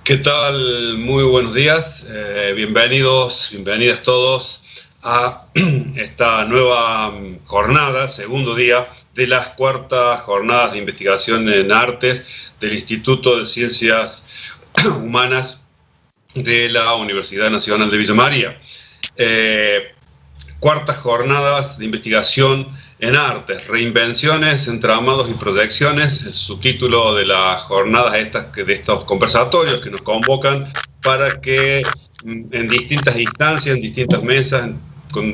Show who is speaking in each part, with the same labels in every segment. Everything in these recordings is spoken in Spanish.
Speaker 1: ¿Qué tal? Muy buenos días, bienvenidos, bienvenidas todos a esta nueva jornada, segundo día de las cuartas jornadas de investigación en artes del Instituto de Ciencias Humanas de la Universidad Nacional de Villa María. Cuartas jornadas de investigación en artes, reinvenciones, entramados y proyecciones, el subtítulo de las jornadas de estos conversatorios que nos convocan para que en distintas instancias, en distintas mesas,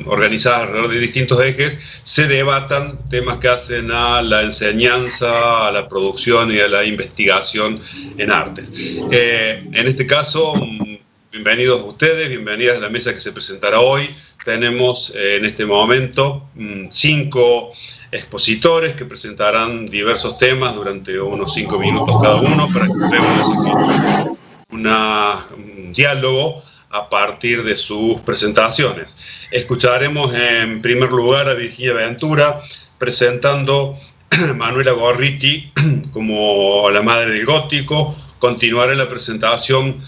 Speaker 1: organizadas alrededor de distintos ejes, se debatan temas que hacen a la enseñanza, a la producción y a la investigación en artes. En este caso, bienvenidos a ustedes, bienvenidas a la mesa que se presentará hoy. Tenemos en este momento 5 expositores que presentarán diversos temas durante unos 5 minutos cada uno para que tengamos un diálogo a partir de sus presentaciones. Escucharemos en primer lugar a Virginia Ventura presentando a Manuela Gorriti como la madre del gótico. Continuará la presentación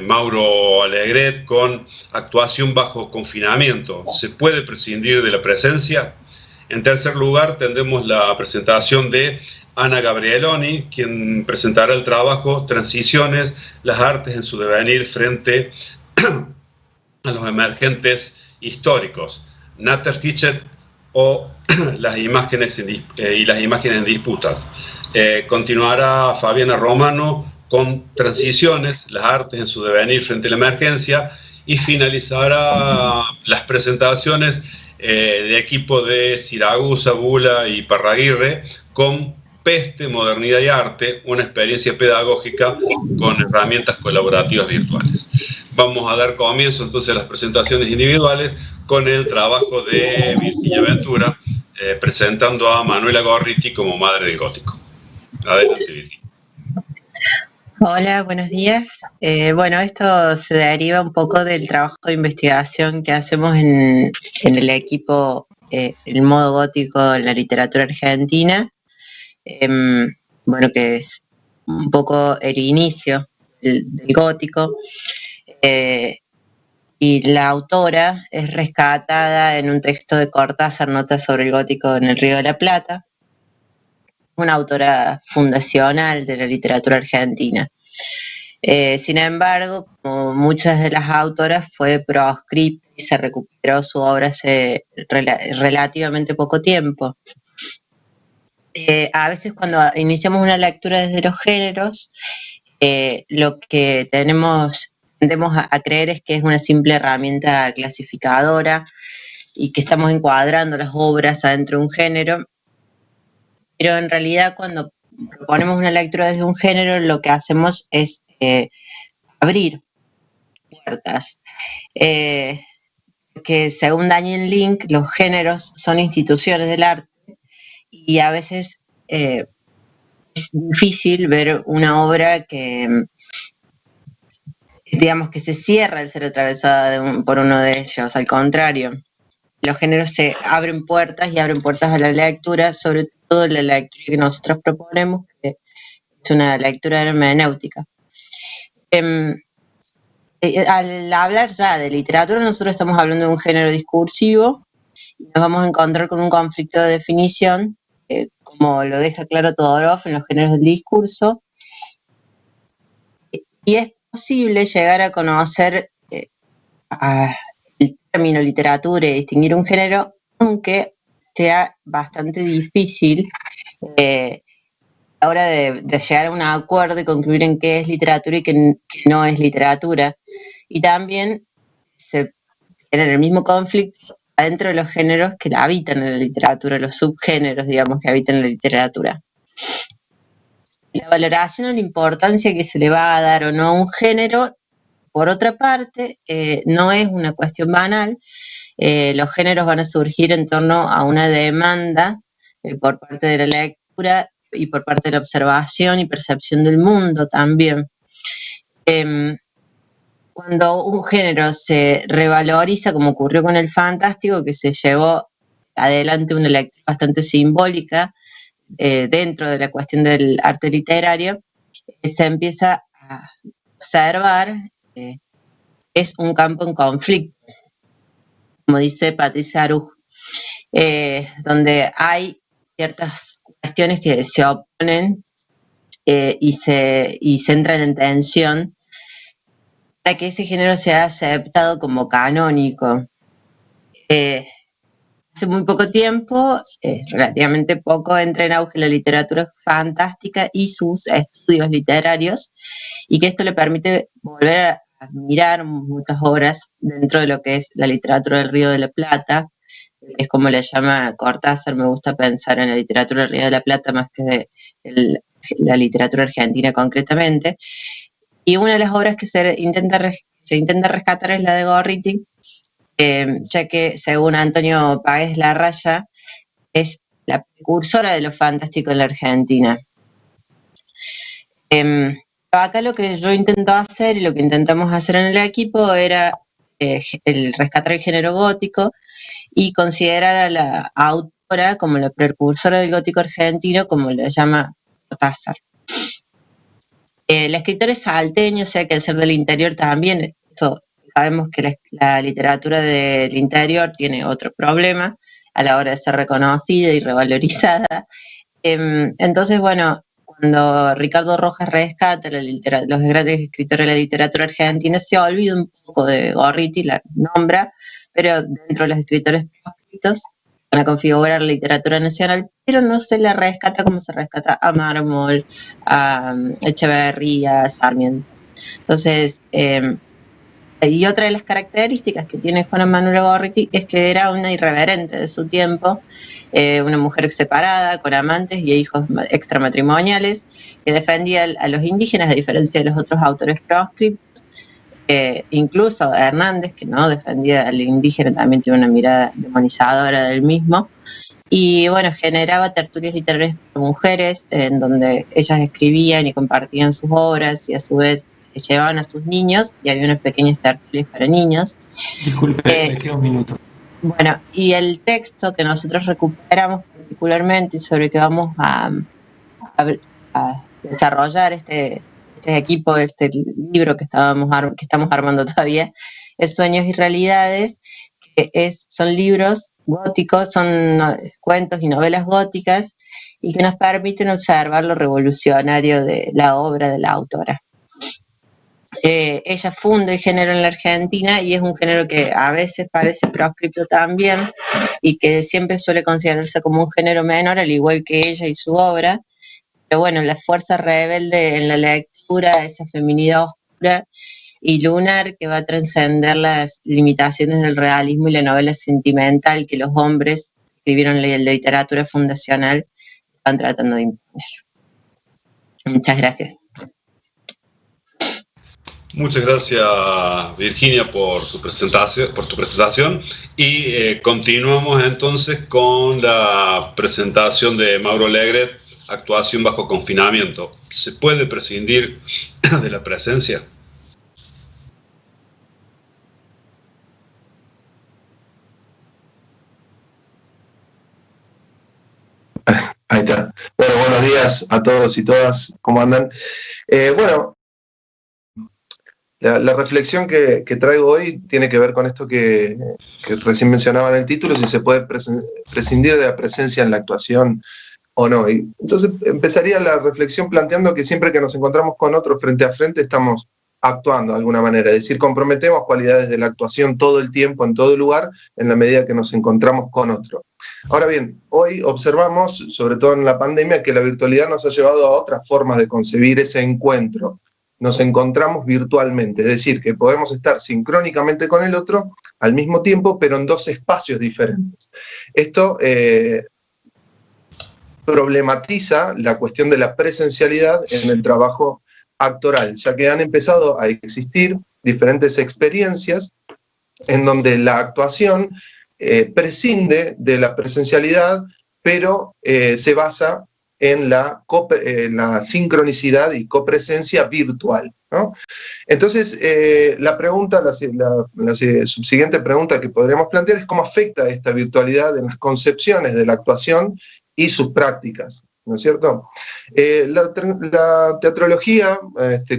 Speaker 1: Mauro Alegret con actuación bajo confinamiento. ¿Se puede prescindir de la presencia? En tercer lugar tendremos la presentación de Ana Gabrieloni, quien presentará el trabajo Transiciones, las artes en su devenir frente a los emergentes históricos, Natterfichet o las imágenes en disputas. Continuará Fabiana Romano con Transiciones, las artes en su devenir frente a la emergencia, y finalizará las presentaciones del equipo de Siragusa, Bula y Parraguirre con Peste, Modernidad y Arte, una experiencia pedagógica con herramientas colaborativas virtuales. Vamos a dar comienzo entonces a las presentaciones individuales con el trabajo de Virginia Ventura, presentando a Manuela Gorriti como madre del gótico. Adelante, Virginia.
Speaker 2: Hola, buenos días. Bueno, esto se deriva un poco del trabajo de investigación que hacemos en el equipo El modo gótico en la literatura argentina. Bueno, que es un poco el inicio del gótico. Y la autora es rescatada en un texto de Cortázar, Notas sobre el gótico en el Río de la Plata, una autora fundacional de la literatura argentina. Sin embargo, como muchas de las autoras, fue proscripta y se recuperó su obra hace relativamente poco tiempo. A veces cuando iniciamos una lectura desde los géneros, lo que tendemos a creer es que es una simple herramienta clasificadora y que estamos encuadrando las obras adentro de un género, pero en realidad cuando proponemos una lectura desde un género, lo que hacemos es abrir puertas. Que según Daniel Link, los géneros son instituciones del arte y a veces es difícil ver una obra que, digamos, que se cierra al ser atravesada por uno de ellos. Al contrario, los géneros se abren puertas y abren puertas a la lectura, sobre todo la lectura que nosotros proponemos, que es una lectura hermenéutica. Al hablar ya de literatura, nosotros estamos hablando de un género discursivo y nos vamos a encontrar con un conflicto de definición, como lo deja claro Todorov en los géneros del discurso, y es posible llegar a conocer el término literatura y distinguir un género, aunque sea bastante difícil a la hora de llegar a un acuerdo y concluir en qué es literatura y qué no es literatura. Y también se tiene el mismo conflicto adentro de los géneros que habitan en la literatura, los subgéneros, digamos, que habitan en la literatura. La valoración o la importancia que se le va a dar o no a un género, por otra parte, no es una cuestión banal. Los géneros van a surgir en torno a una demanda por parte de la lectura y por parte de la observación y percepción del mundo también. Cuando un género se revaloriza, como ocurrió con el fantástico, que se llevó adelante una lectura bastante simbólica dentro de la cuestión del arte literario, se empieza a observar es un campo en conflicto, como dice Patricia Aruj, donde hay ciertas cuestiones que se oponen y se entran en tensión para que ese género sea aceptado como canónico. Hace muy poco tiempo, relativamente poco, entra en auge la literatura fantástica y sus estudios literarios, y que esto le permite volver a mirar muchas obras dentro de lo que es la literatura del Río de la Plata. Es como le llama Cortázar. Me gusta pensar en la literatura del Río de la Plata más que de la literatura argentina concretamente. Y una de las obras que se intenta rescatar es la de Gorriti, ya que según Antonio Páez Larraya es la precursora de lo fantástico en la Argentina. Acá lo que yo intento hacer y lo que intentamos hacer en el equipo era el rescatar el género gótico y considerar a la autora como la precursora del gótico argentino, como le llama Cortázar. La escritora es salteña, o sea que al ser del interior también, eso, sabemos que la literatura del interior tiene otro problema a la hora de ser reconocida y revalorizada. Entonces, bueno, cuando Ricardo Rojas rescata los grandes escritores de la literatura argentina, se olvida un poco de Gorriti, la nombra, pero dentro de los escritores proscritos van a configurar la literatura nacional, pero no se la rescata como se rescata a Mármol, a Echeverría, a Sarmiento. Entonces, y otra de las características que tiene Juana Manuela Gorriti es que era una irreverente de su tiempo, una mujer separada, con amantes y hijos extramatrimoniales, que defendía a los indígenas a diferencia de los otros autores proscriptos. Incluso Hernández, que no defendía al indígena, también tiene una mirada demonizadora del mismo. Y bueno, generaba tertulias literarias para mujeres, en donde ellas escribían y compartían sus obras, y a su vez llevaban a sus niños, y había unas pequeñas tertulias para niños.
Speaker 3: Disculpe, me queda un minuto.
Speaker 2: Bueno, y el texto que nosotros recuperamos particularmente, sobre el que vamos a desarrollar este equipo, este libro que estamos armando todavía, es Sueños y Realidades, que son libros góticos, son cuentos y novelas góticas, y que nos permiten observar lo revolucionario de la obra de la autora. Ella funda el género en la Argentina, y es un género que a veces parece proscripto también, y que siempre suele considerarse como un género menor, al igual que ella y su obra. Pero bueno, la fuerza rebelde en la lectura, esa feminidad oscura y lunar que va a trascender las limitaciones del realismo y la novela sentimental que los hombres que escribieron la literatura fundacional están tratando de imponer. Muchas gracias.
Speaker 1: Muchas gracias, Virginia, por tu presentación. Y continuamos entonces con la presentación de Mauro Legret, Actuación bajo confinamiento. ¿Se puede prescindir de la presencia?
Speaker 4: Ahí está. Bueno, buenos días a todos y todas. ¿Cómo andan? Bueno, la reflexión que traigo hoy tiene que ver con esto que recién mencionaba en el título, si se puede prescindir de la presencia en la actuación o no. Y entonces empezaría la reflexión planteando que siempre que nos encontramos con otro frente a frente estamos actuando de alguna manera, es decir, comprometemos cualidades de la actuación todo el tiempo, en todo lugar, en la medida que nos encontramos con otro. Ahora bien, hoy observamos, sobre todo en la pandemia, que la virtualidad nos ha llevado a otras formas de concebir ese encuentro. Nos encontramos virtualmente, es decir, que podemos estar sincrónicamente con el otro al mismo tiempo, pero en dos espacios diferentes. Esto problematiza la cuestión de la presencialidad en el trabajo actoral, ya que han empezado a existir diferentes experiencias en donde la actuación prescinde de la presencialidad, pero se basa en la sincronicidad y copresencia virtual, ¿no? Entonces, la subsiguiente pregunta que podríamos plantear es cómo afecta esta virtualidad en las concepciones de la actuación y sus prácticas, ¿no es cierto? La teatrología,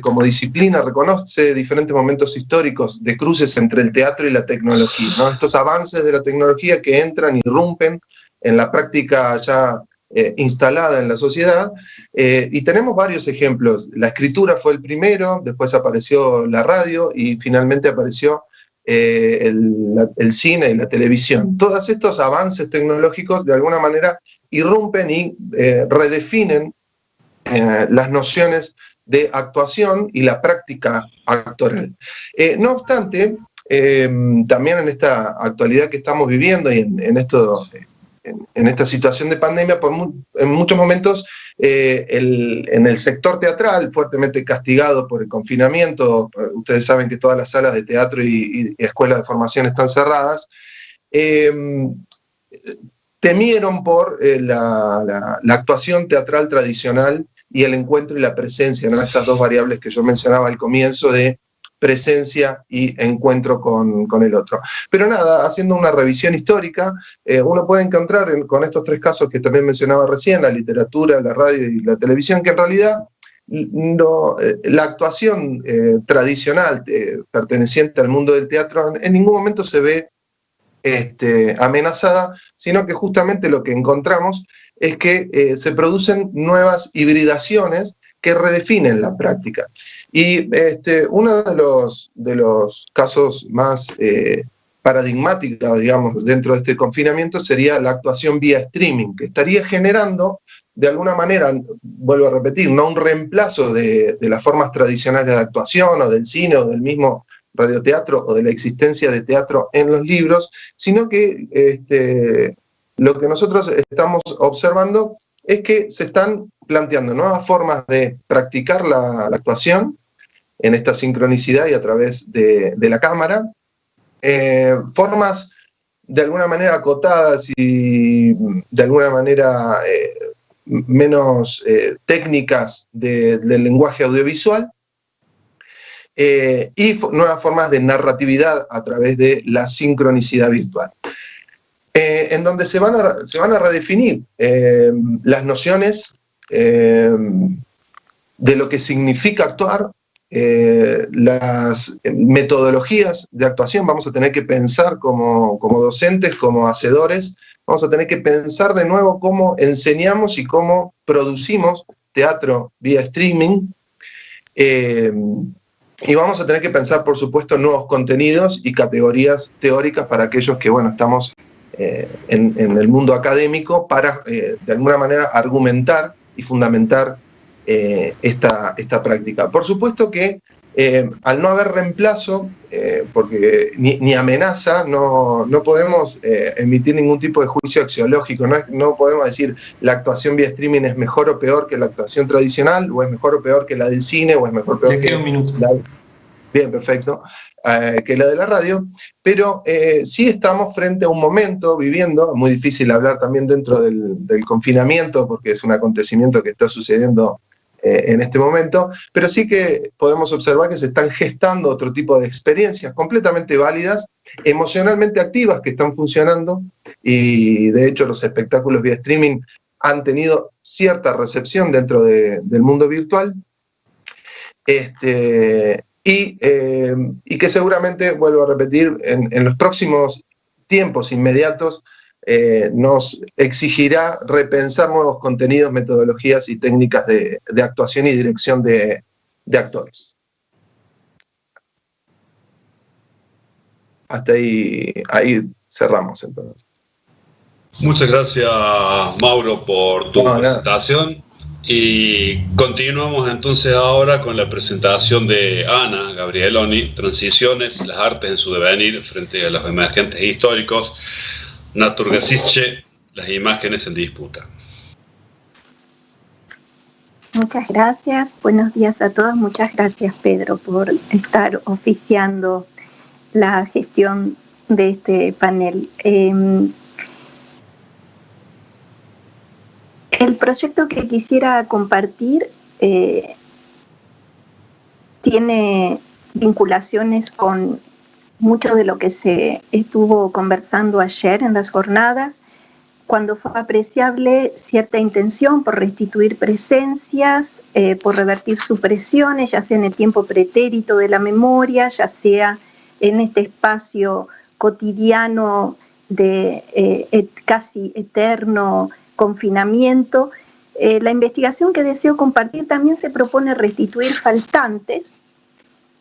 Speaker 4: como disciplina, reconoce diferentes momentos históricos de cruces entre el teatro y la tecnología, ¿no? Estos avances de la tecnología que entran y irrumpen en la práctica ya instalada en la sociedad, y tenemos varios ejemplos. La escritura fue el primero, después apareció la radio y finalmente apareció el cine y la televisión. Todos estos avances tecnológicos de alguna manera irrumpen y redefinen las nociones de actuación y la práctica actoral. No obstante, también en esta actualidad que estamos viviendo y en esta situación de pandemia, en muchos momentos en el sector teatral, fuertemente castigado por el confinamiento, ustedes saben que todas las salas de teatro y escuelas de formación están cerradas, temieron por la actuación teatral tradicional y el encuentro y la presencia, ¿no? Estas dos variables que yo mencionaba al comienzo de presencia y encuentro con el otro. Pero nada, haciendo una revisión histórica, uno puede encontrar con estos tres casos que también mencionaba recién, la literatura, la radio y la televisión, que en realidad la actuación tradicional perteneciente al mundo del teatro en ningún momento se ve amenazada, sino que justamente lo que encontramos es que se producen nuevas hibridaciones que redefinen la práctica. Y uno de los casos más paradigmáticos, digamos, dentro de este confinamiento sería la actuación vía streaming, que estaría generando, de alguna manera, vuelvo a repetir, no un reemplazo de las formas tradicionales de actuación o del cine o del mismo radioteatro o de la existencia de teatro en los libros, sino que lo que nosotros estamos observando es que se están planteando nuevas formas de practicar la actuación en esta sincronicidad y a través de la cámara, formas de alguna manera acotadas y de alguna manera menos técnicas del lenguaje audiovisual, y nuevas formas de narratividad a través de la sincronicidad virtual. En donde se van a redefinir las nociones de lo que significa actuar, las metodologías de actuación. Vamos a tener que pensar como docentes, como hacedores, vamos a tener que pensar de nuevo cómo enseñamos y cómo producimos teatro vía streaming, y vamos a tener que pensar, por supuesto, nuevos contenidos y categorías teóricas para aquellos que, bueno, estamos en el mundo académico para, de alguna manera, argumentar y fundamentar esta práctica. Por supuesto que al no haber reemplazo, porque ni amenaza, no podemos emitir ningún tipo de juicio axiológico, no podemos decir la actuación vía streaming es mejor o peor que la actuación tradicional, o es mejor o peor que la del cine, o es mejor o peor
Speaker 3: Le queda un minuto.
Speaker 4: Bien, perfecto. Que la de la radio, pero sí estamos frente a un momento viviendo, muy difícil hablar también dentro del confinamiento, porque es un acontecimiento que está sucediendo en este momento, pero sí que podemos observar que se están gestando otro tipo de experiencias completamente válidas, emocionalmente activas, que están funcionando, y de hecho los espectáculos vía streaming han tenido cierta recepción dentro del mundo virtual, y que seguramente, vuelvo a repetir, en los próximos tiempos inmediatos nos exigirá repensar nuevos contenidos, metodologías y técnicas de actuación y dirección de actores. Hasta ahí cerramos entonces.
Speaker 1: Muchas gracias, Mauro, por tu presentación. Y continuamos entonces ahora con la presentación de Ana Gabrieloni, Transiciones, las artes en su devenir frente a los emergentes históricos, Naturgeschichte, las imágenes en disputa.
Speaker 5: Muchas gracias, buenos días a todos. Muchas gracias, Pedro, por estar oficiando la gestión de este panel. El proyecto que quisiera compartir tiene vinculaciones con mucho de lo que se estuvo conversando ayer en las jornadas. cuando fue apreciable cierta intención por restituir presencias, por revertir supresiones, ya sea en el tiempo pretérito de la memoria, ya sea en este espacio cotidiano de casi eterno confinamiento. La investigación que deseo compartir también se propone restituir faltantes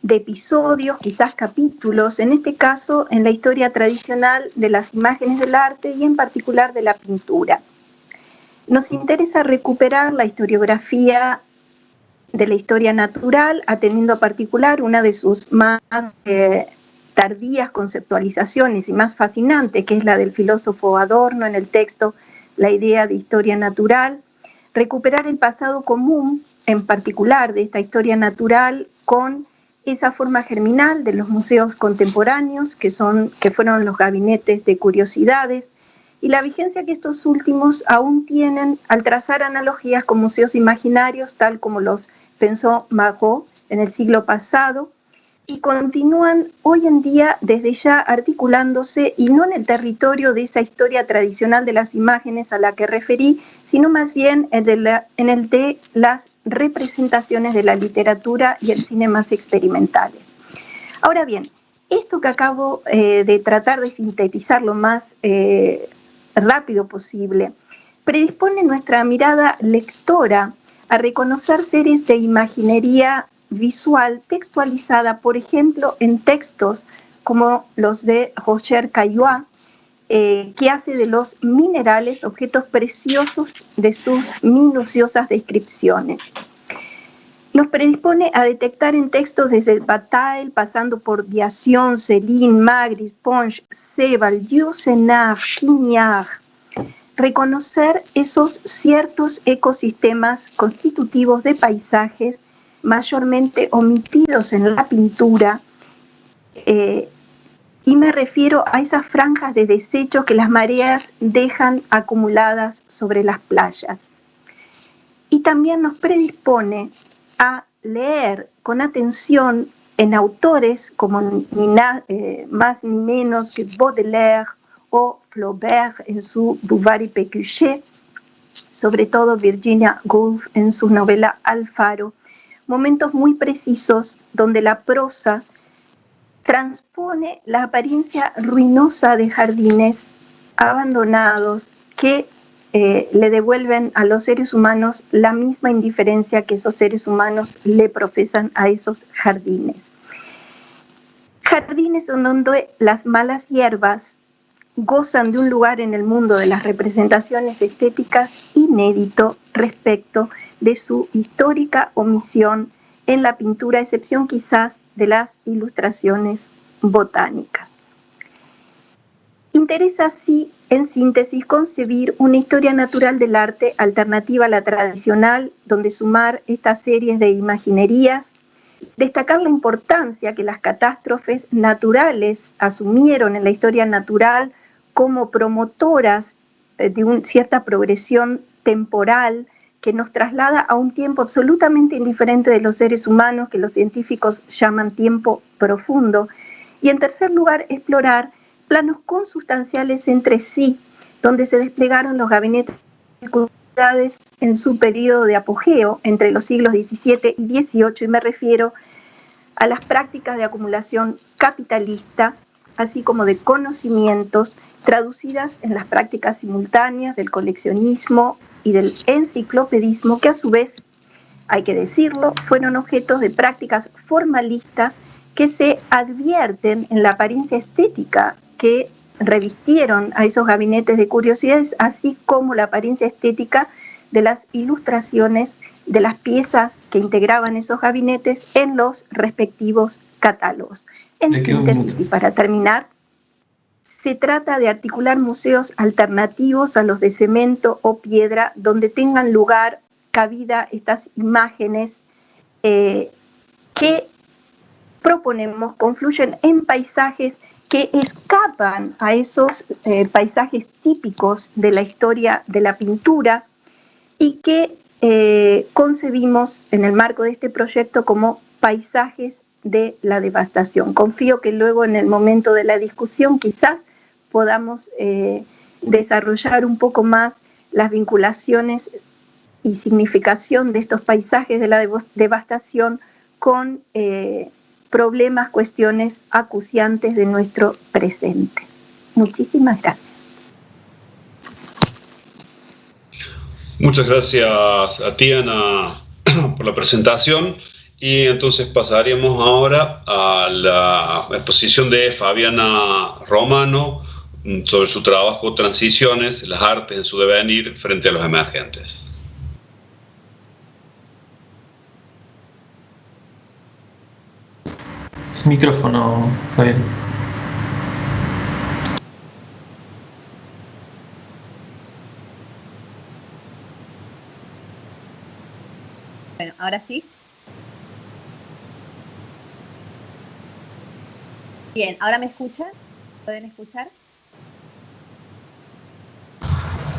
Speaker 5: de episodios, quizás capítulos, en este caso en la historia tradicional de las imágenes del arte y en particular de la pintura. Nos interesa recuperar la historiografía de la historia natural, atendiendo a particular una de sus más tardías conceptualizaciones y más fascinante, que es la del filósofo Adorno en el texto La idea de historia natural, recuperar el pasado común, en particular de esta historia natural, con esa forma germinal de los museos contemporáneos, que fueron los gabinetes de curiosidades, y la vigencia que estos últimos aún tienen al trazar analogías con museos imaginarios, tal como los pensó Marot en el siglo pasado, y continúan hoy en día desde ya articulándose, y no en el territorio de esa historia tradicional de las imágenes a la que referí, sino más bien en el de las representaciones de la literatura y el cine más experimentales. Ahora bien, esto que acabo de tratar de sintetizar lo más rápido posible, predispone nuestra mirada lectora a reconocer series de imaginería visual textualizada, por ejemplo, en textos como los de Roger Caillois, que hace de los minerales objetos preciosos de sus minuciosas descripciones. Nos predispone a detectar en textos desde Bataille, pasando por Biation, Céline, Magritte, Ponge, Sebald, Yourcenar, Quignard, reconocer esos ciertos ecosistemas constitutivos de paisajes mayormente omitidos en la pintura, y me refiero a esas franjas de desecho que las mareas dejan acumuladas sobre las playas. Y también nos predispone a leer con atención en autores como más ni menos que Baudelaire o Flaubert en su Bouvard y Pécuchet, sobre todo Virginia Woolf en su novela Alfaro, momentos muy precisos donde la prosa transpone la apariencia ruinosa de jardines abandonados que le devuelven a los seres humanos la misma indiferencia que esos seres humanos le profesan a esos jardines. Jardines donde las malas hierbas gozan de un lugar en el mundo de las representaciones estéticas inédito respecto de su histórica omisión en la pintura, a excepción quizás de las ilustraciones botánicas. Interesa así, en síntesis, concebir una historia natural del arte alternativa a la tradicional, donde sumar estas series de imaginerías, destacar la importancia que las catástrofes naturales asumieron en la historia natural como promotoras de cierta progresión temporal que nos traslada a un tiempo absolutamente indiferente de los seres humanos, que los científicos llaman tiempo profundo. Y en tercer lugar, explorar planos consustanciales entre sí, donde se desplegaron los gabinetes de curiosidades en su periodo de apogeo entre los siglos XVII y XVIII, y me refiero a las prácticas de acumulación capitalista, así como de conocimientos traducidas en las prácticas simultáneas del coleccionismo y del enciclopedismo, que a su vez, hay que decirlo, fueron objetos de prácticas formalistas que se advierten en la apariencia estética que revistieron a esos gabinetes de curiosidades, así como la apariencia estética de las ilustraciones de las piezas que integraban esos gabinetes en los respectivos catálogos. En síntesis, y para terminar, se trata de articular museos alternativos a los de cemento o piedra, donde tengan lugar, cabida estas imágenes que proponemos confluyen en paisajes que escapan a esos paisajes típicos de la historia de la pintura y que concebimos en el marco de este proyecto como paisajes de la devastación. Confío que luego en el momento de la discusión quizás podamos desarrollar un poco más las vinculaciones y significación de estos paisajes de la devastación con problemas, cuestiones acuciantes de nuestro presente. Muchísimas gracias.
Speaker 1: Muchas gracias a ti, Ana, por la presentación. Y entonces pasaríamos ahora a la exposición de Fabiana Romano sobre su trabajo Transiciones, las artes en su devenir frente a los emergentes.
Speaker 3: Micrófono, Fabián.
Speaker 6: Bueno, ahora sí. Bien, ¿ahora me escuchan? ¿Pueden escuchar?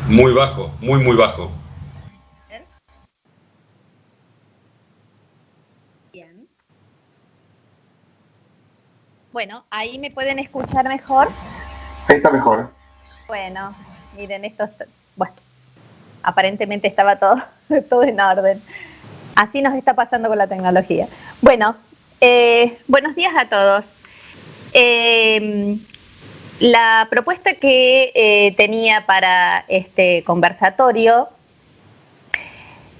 Speaker 1: Muy bajo, muy bajo.
Speaker 6: Bien. Bueno, ahí me pueden escuchar mejor.
Speaker 3: Ahí está mejor.
Speaker 6: Bueno, miren, bueno, aparentemente estaba todo en orden. Así nos está pasando con la tecnología. Bueno, buenos días a todos. La propuesta que tenía para este conversatorio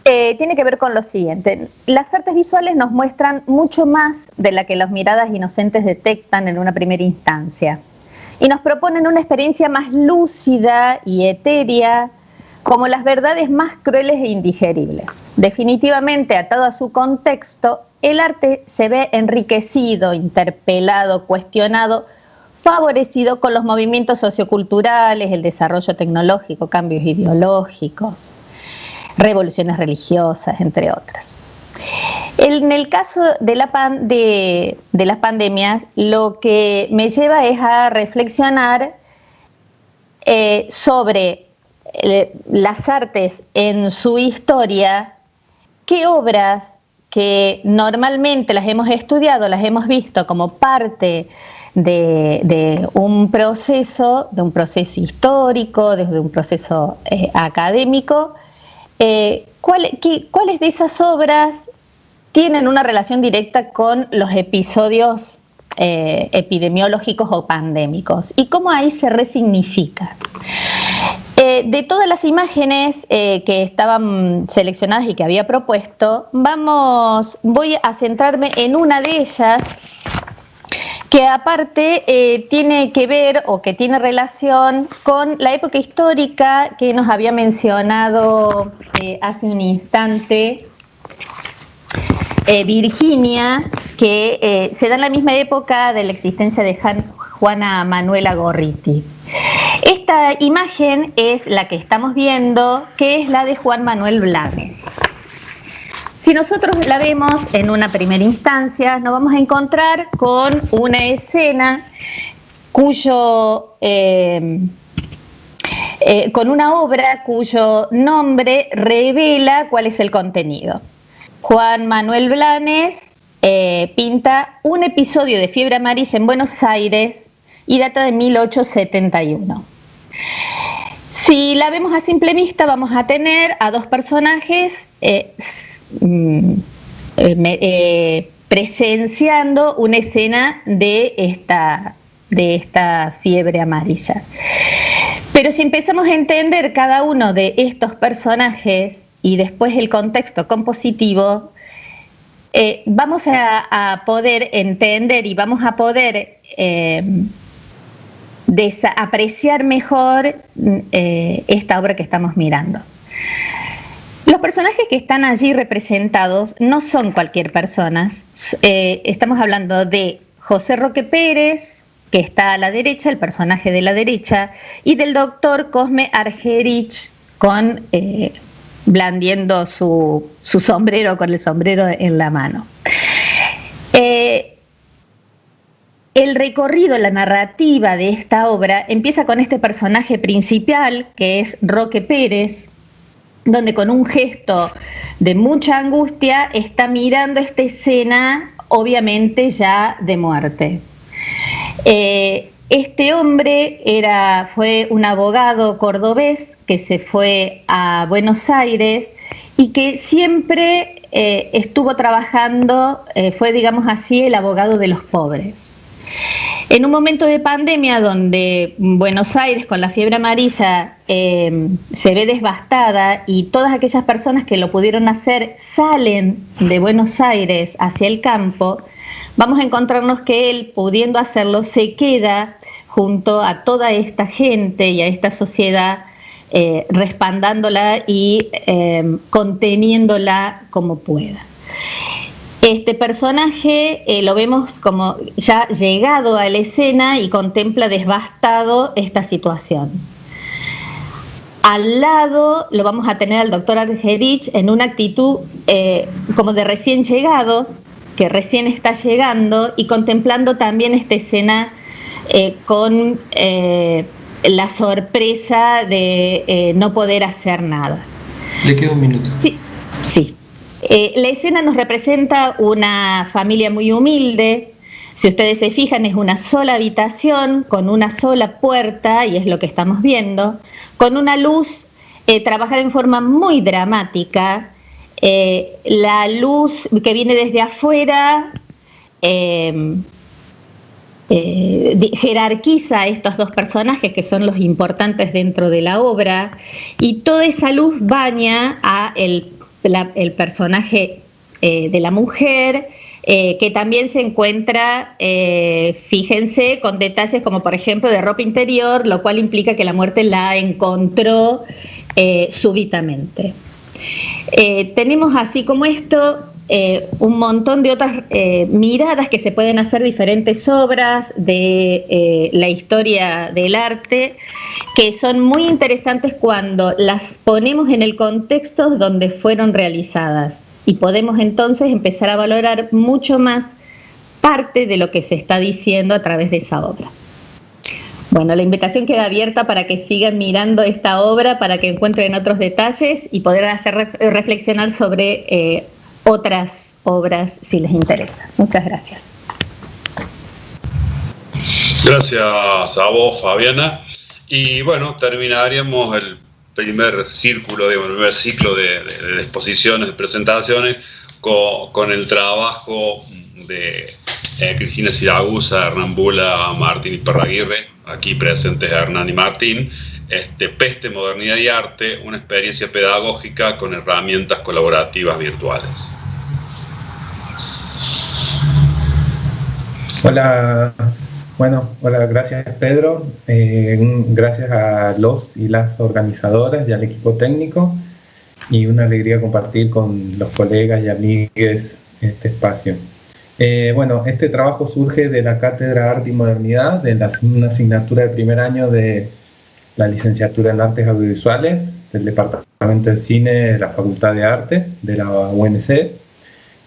Speaker 6: tiene que ver con lo siguiente. Las artes visuales nos muestran mucho más de la que las miradas inocentes detectan en una primera instancia y nos proponen una experiencia más lúcida y etérea, como las verdades más crueles e indigeribles. Definitivamente, atado a su contexto, el arte se ve enriquecido, interpelado, cuestionado, favorecido con los movimientos socioculturales, el desarrollo tecnológico, cambios ideológicos, revoluciones religiosas, entre otras. En el caso de las pandemias, lo que me lleva es a reflexionar sobre las artes en su historia, qué obras que normalmente las hemos estudiado, las hemos visto como parte de un proceso histórico, desde un proceso académico, ¿cuáles de esas obras tienen una relación directa con los episodios epidemiológicos o pandémicos? ¿Y cómo ahí se resignifica? De todas las imágenes que estaban seleccionadas y que había propuesto, voy a centrarme en una de ellas que aparte tiene que ver o que tiene relación con la época histórica que nos había mencionado hace un instante Virginia, que se da en la misma época de la existencia de Juana Manuela Gorriti. Esta imagen es la que estamos viendo, que es la de Juan Manuel Blanes. Si nosotros la vemos en una primera instancia, nos vamos a encontrar con una escena con una obra cuyo nombre revela cuál es el contenido. Juan Manuel Blanes pinta un episodio de fiebre amarilla en Buenos Aires y data de 1871. Si la vemos a simple vista, vamos a tener a dos personajes presenciando una escena de esta fiebre amarilla. Pero si empezamos a entender cada uno de estos personajes y después el contexto compositivo, vamos a poder entender y vamos a poder apreciar mejor esta obra que estamos mirando. Los personajes que están allí representados no son cualquier persona. Estamos hablando de José Roque Pérez, que está a la derecha, el personaje de la derecha, y del doctor Cosme Argerich, blandiendo su sombrero, con el sombrero en la mano. El recorrido, la narrativa de esta obra empieza con este personaje principal, que es Roque Pérez, donde con un gesto de mucha angustia está mirando esta escena, obviamente ya de muerte. Este hombre fue un abogado cordobés que se fue a Buenos Aires y que siempre estuvo trabajando, fue, digamos así, el abogado de los pobres. En un momento de pandemia donde Buenos Aires con la fiebre amarilla se ve devastada y todas aquellas personas que lo pudieron hacer salen de Buenos Aires hacia el campo, vamos a encontrarnos que él, pudiendo hacerlo, se queda junto a toda esta gente y a esta sociedad, respaldándola y conteniéndola como pueda. Este personaje lo vemos como ya llegado a la escena y contempla devastado esta situación. Al lado lo vamos a tener al doctor Argerich en una actitud como de recién llegado, que recién está llegando y contemplando también esta escena con la sorpresa de no poder hacer nada.
Speaker 3: Le queda un minuto.
Speaker 6: Sí. La escena nos representa una familia muy humilde. Si ustedes se fijan, es una sola habitación con una sola puerta, y es lo que estamos viendo, con una luz trabajada en forma muy dramática. La luz que viene desde afuera jerarquiza a estos dos personajes que son los importantes dentro de la obra, y toda esa luz baña a el personaje de la mujer, que también se encuentra, fíjense, con detalles como por ejemplo de ropa interior, lo cual implica que la muerte la encontró súbitamente. Tenemos así como esto un montón de otras miradas que se pueden hacer diferentes obras de la historia del arte, que son muy interesantes cuando las ponemos en el contexto donde fueron realizadas, y podemos entonces empezar a valorar mucho más parte de lo que se está diciendo a través de esa obra. Bueno, la invitación queda abierta para que sigan mirando esta obra, para que encuentren otros detalles y poder hacer reflexionar sobre otras obras si les interesa. Muchas gracias.
Speaker 1: Gracias a vos, Fabiana. Y bueno, terminaríamos el primer círculo, el primer ciclo de exposiciones, de presentaciones, con el trabajo de Cristina Siragusa, Hernán Bula, Martín Iparraguirre, aquí presentes Hernán y Martín. Peste, Modernidad y Arte, una experiencia pedagógica con herramientas colaborativas virtuales.
Speaker 7: Hola. Hola, gracias Pedro, gracias a los y las organizadoras y al equipo técnico, y una alegría compartir con los colegas y amigues este espacio. Este trabajo surge de la Cátedra Arte y Modernidad, de una asignatura de primer año de la licenciatura en Artes Audiovisuales, del Departamento de Cine de la Facultad de Artes de la UNC,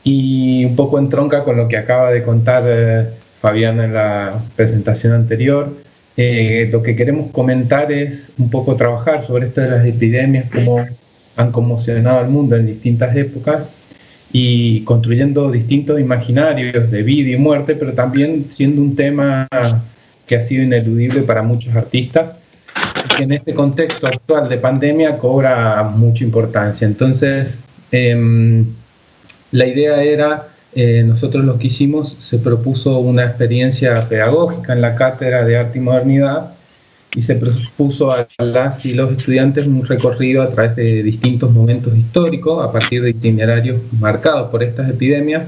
Speaker 7: y un poco entronca con lo que acaba de contar Fabiana en la presentación anterior. Lo que queremos comentar es un poco trabajar sobre esto de las epidemias, cómo han conmocionado al mundo en distintas épocas, y construyendo distintos imaginarios de vida y muerte, pero también siendo un tema que ha sido ineludible para muchos artistas, y que en este contexto actual de pandemia cobra mucha importancia. Entonces, la idea era, nosotros lo que hicimos, se propuso una experiencia pedagógica en la Cátedra de Arte y Modernidad, y se propuso a las y los estudiantes un recorrido a través de distintos momentos históricos, a partir de itinerarios marcados por estas epidemias,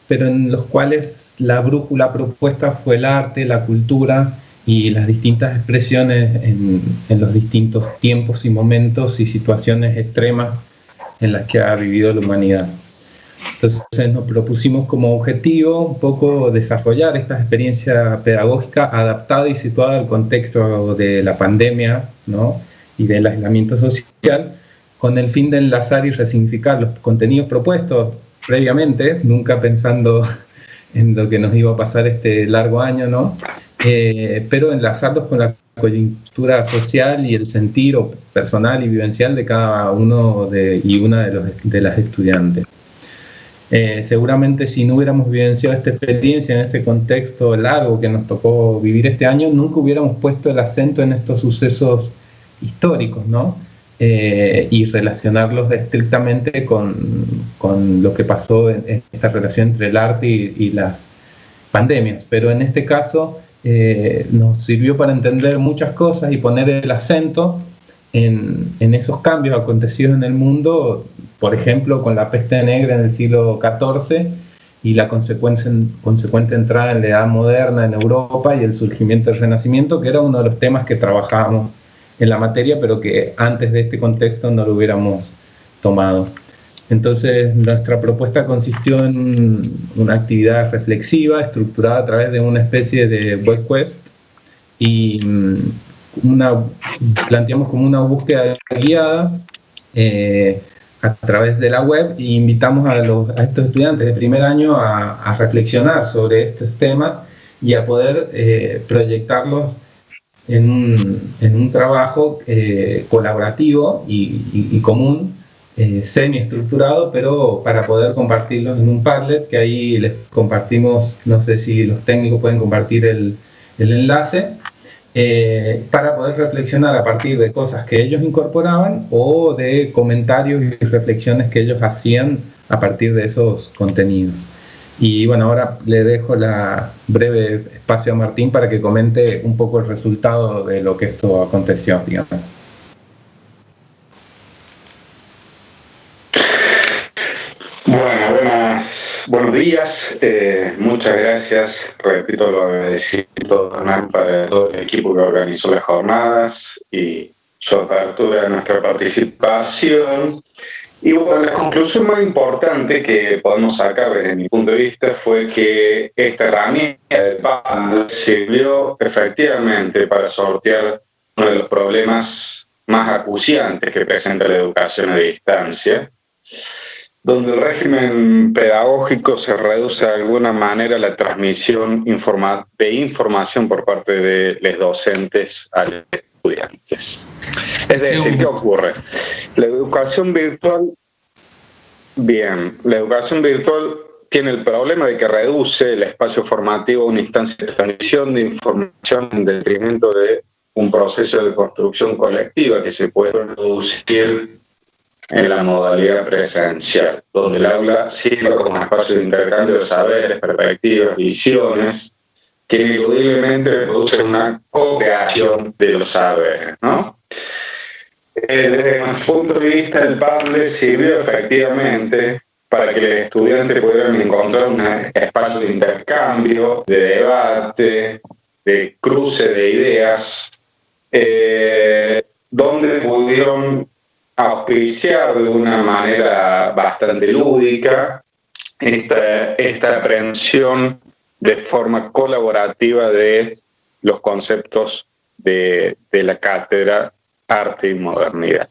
Speaker 7: pero en los cuales la brújula propuesta fue el arte, la cultura y las distintas expresiones en los distintos tiempos y momentos y situaciones extremas en las que ha vivido la humanidad. Entonces nos propusimos como objetivo un poco desarrollar esta experiencia pedagógica adaptada y situada al contexto de la pandemia, ¿no?, y del aislamiento social, con el fin de enlazar y resignificar los contenidos propuestos previamente, nunca pensando en lo que nos iba a pasar este largo año, ¿no?, pero enlazarlos con la coyuntura social y el sentir personal y vivencial de cada uno y una de las estudiantes. Seguramente si no hubiéramos vivenciado esta experiencia en este contexto largo que nos tocó vivir este año, nunca hubiéramos puesto el acento en estos sucesos históricos, ¿no? Y relacionarlos estrictamente con lo que pasó en esta relación entre el arte y las pandemias. Pero en este caso nos sirvió para entender muchas cosas y poner el acento en esos cambios acontecidos en el mundo, por ejemplo, con la peste negra en el siglo XIV y la consecuente entrada en la Edad Moderna en Europa y el surgimiento del Renacimiento, que era uno de los temas que trabajábamos en la materia, pero que antes de este contexto no lo hubiéramos tomado. Entonces, nuestra propuesta consistió en una actividad reflexiva, estructurada a través de una especie de web quest, y planteamos como una búsqueda guiada a través de la web, e invitamos a estos estudiantes de primer año a reflexionar sobre estos temas y a poder proyectarlos en un trabajo colaborativo y común, semi-estructurado, pero para poder compartirlos en un Padlet, que ahí les compartimos, no sé si los técnicos pueden compartir el enlace, para poder reflexionar a partir de cosas que ellos incorporaban o de comentarios y reflexiones que ellos hacían a partir de esos contenidos. Y bueno, ahora le dejo la breve espacio a Martín para que comente un poco el resultado de lo que esto aconteció, digamos.
Speaker 8: Bueno, buenos días, muchas gracias, repito lo agradecido para todo el equipo que organizó las jornadas y su apertura de nuestra participación. Y bueno, la conclusión más importante que podemos sacar desde mi punto de vista fue que esta herramienta del Padlet sirvió efectivamente para sortear uno de los problemas más acuciantes que presenta la educación a distancia, donde el régimen pedagógico se reduce de alguna manera a la transmisión de información por parte de los docentes a los estudiantes. Es decir, ¿qué ocurre? La educación virtual tiene el problema de que reduce el espacio formativo a una instancia de transmisión de información en detrimento de un proceso de construcción colectiva que se puede reducir en la modalidad presencial, donde el aula sirve como espacio de intercambio de saberes, perspectivas, visiones, que ineludiblemente producen una co-creación de los saberes, ¿no? Desde mi punto de vista, el Padlet sirvió efectivamente para que los estudiantes pudieran encontrar un espacio de intercambio, de debate, de cruce de ideas, donde pudieron auspiciar de una manera bastante lúdica esta aprehensión de forma colaborativa de los conceptos de la cátedra Arte y Modernidad.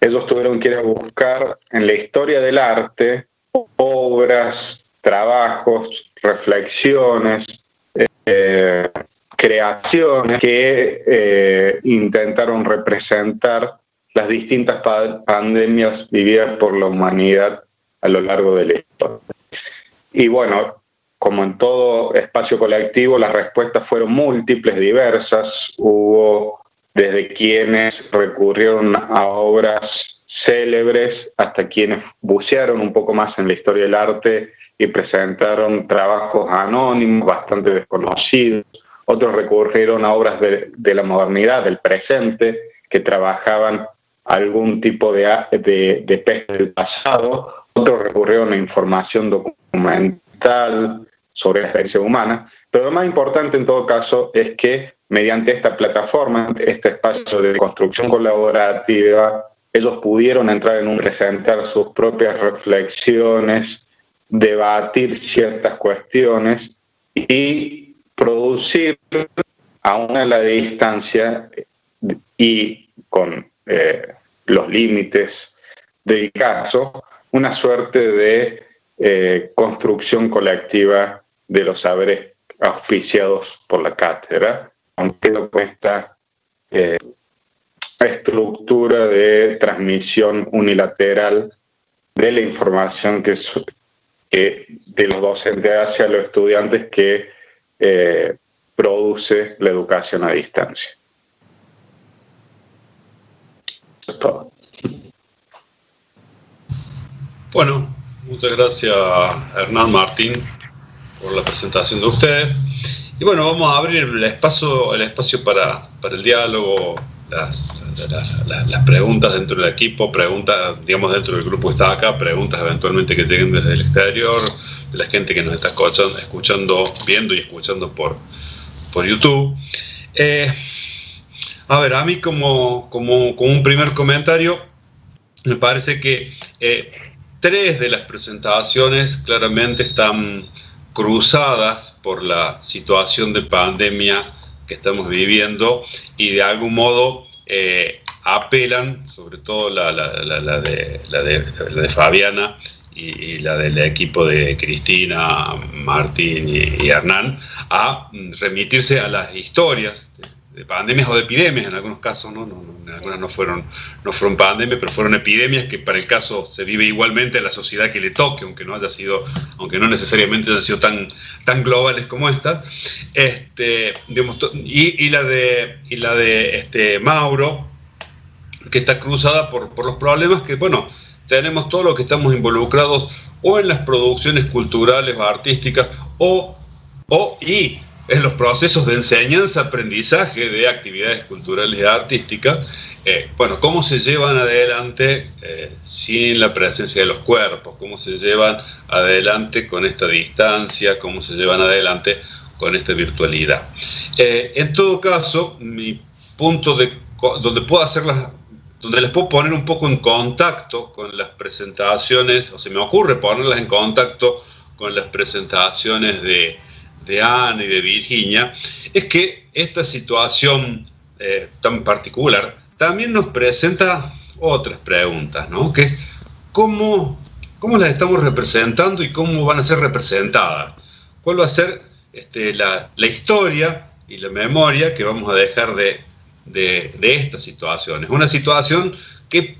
Speaker 8: Ellos tuvieron que ir a buscar en la historia del arte obras, trabajos, reflexiones, creaciones que intentaron representar las distintas pandemias vividas por la humanidad a lo largo de la historia. Y bueno, como en todo espacio colectivo, las respuestas fueron múltiples, diversas. Hubo desde quienes recurrieron a obras célebres hasta quienes bucearon un poco más en la historia del arte y presentaron trabajos anónimos, bastante desconocidos. Otros recurrieron a obras de la modernidad, del presente, que trabajaban algún tipo de peste del pasado. Otros recurrieron a información documental sobre la experiencia humana. Pero lo más importante en todo caso es que mediante esta plataforma, este espacio de construcción colaborativa, ellos pudieron entrar presentar sus propias reflexiones, debatir ciertas cuestiones y producir aún a la distancia y con los límites del caso, una suerte de construcción colectiva de los saberes auspiciados por la cátedra, aunque con esta estructura de transmisión unilateral de la información que de los docentes hacia los estudiantes que produce la educación a distancia. Eso es todo.
Speaker 1: Bueno, muchas gracias Hernán, Martín, por la presentación de ustedes. Y bueno, vamos a abrir el espacio para el diálogo, las preguntas dentro del equipo, preguntas, digamos, dentro del grupo que está acá, preguntas eventualmente que lleguen desde el exterior, de la gente que nos está escuchando, viendo y escuchando por YouTube. A ver, a mí como un primer comentario, me parece que 3 de las presentaciones claramente están cruzadas por la situación de pandemia que estamos viviendo y de algún modo apelan, sobre todo la de Fabiana y la del equipo de Cristina, Martín y Hernán, a remitirse a las historias de pandemias o de epidemias en algunos casos, ¿no? En algunas no fueron pandemias, pero fueron epidemias que para el caso se vive igualmente en la sociedad que le toque, aunque no necesariamente hayan sido tan globales como esta. Digamos, y la de Mauro, que está cruzada por los problemas que, bueno, tenemos todos los que estamos involucrados o en las producciones culturales o artísticas y en los procesos de enseñanza-aprendizaje de actividades culturales y artísticas, bueno, cómo se llevan adelante sin la presencia de los cuerpos, cómo se llevan adelante con esta distancia, cómo se llevan adelante con esta virtualidad. En todo caso, mi punto donde les puedo poner un poco en contacto con las presentaciones, o se me ocurre ponerlas en contacto con las presentaciones de Ana y de Virginia, es que esta situación tan particular también nos presenta otras preguntas, ¿no? Que es ¿cómo las estamos representando y cómo van a ser representadas? ¿Cuál va a ser la historia y la memoria que vamos a dejar de estas situaciones? Una situación que,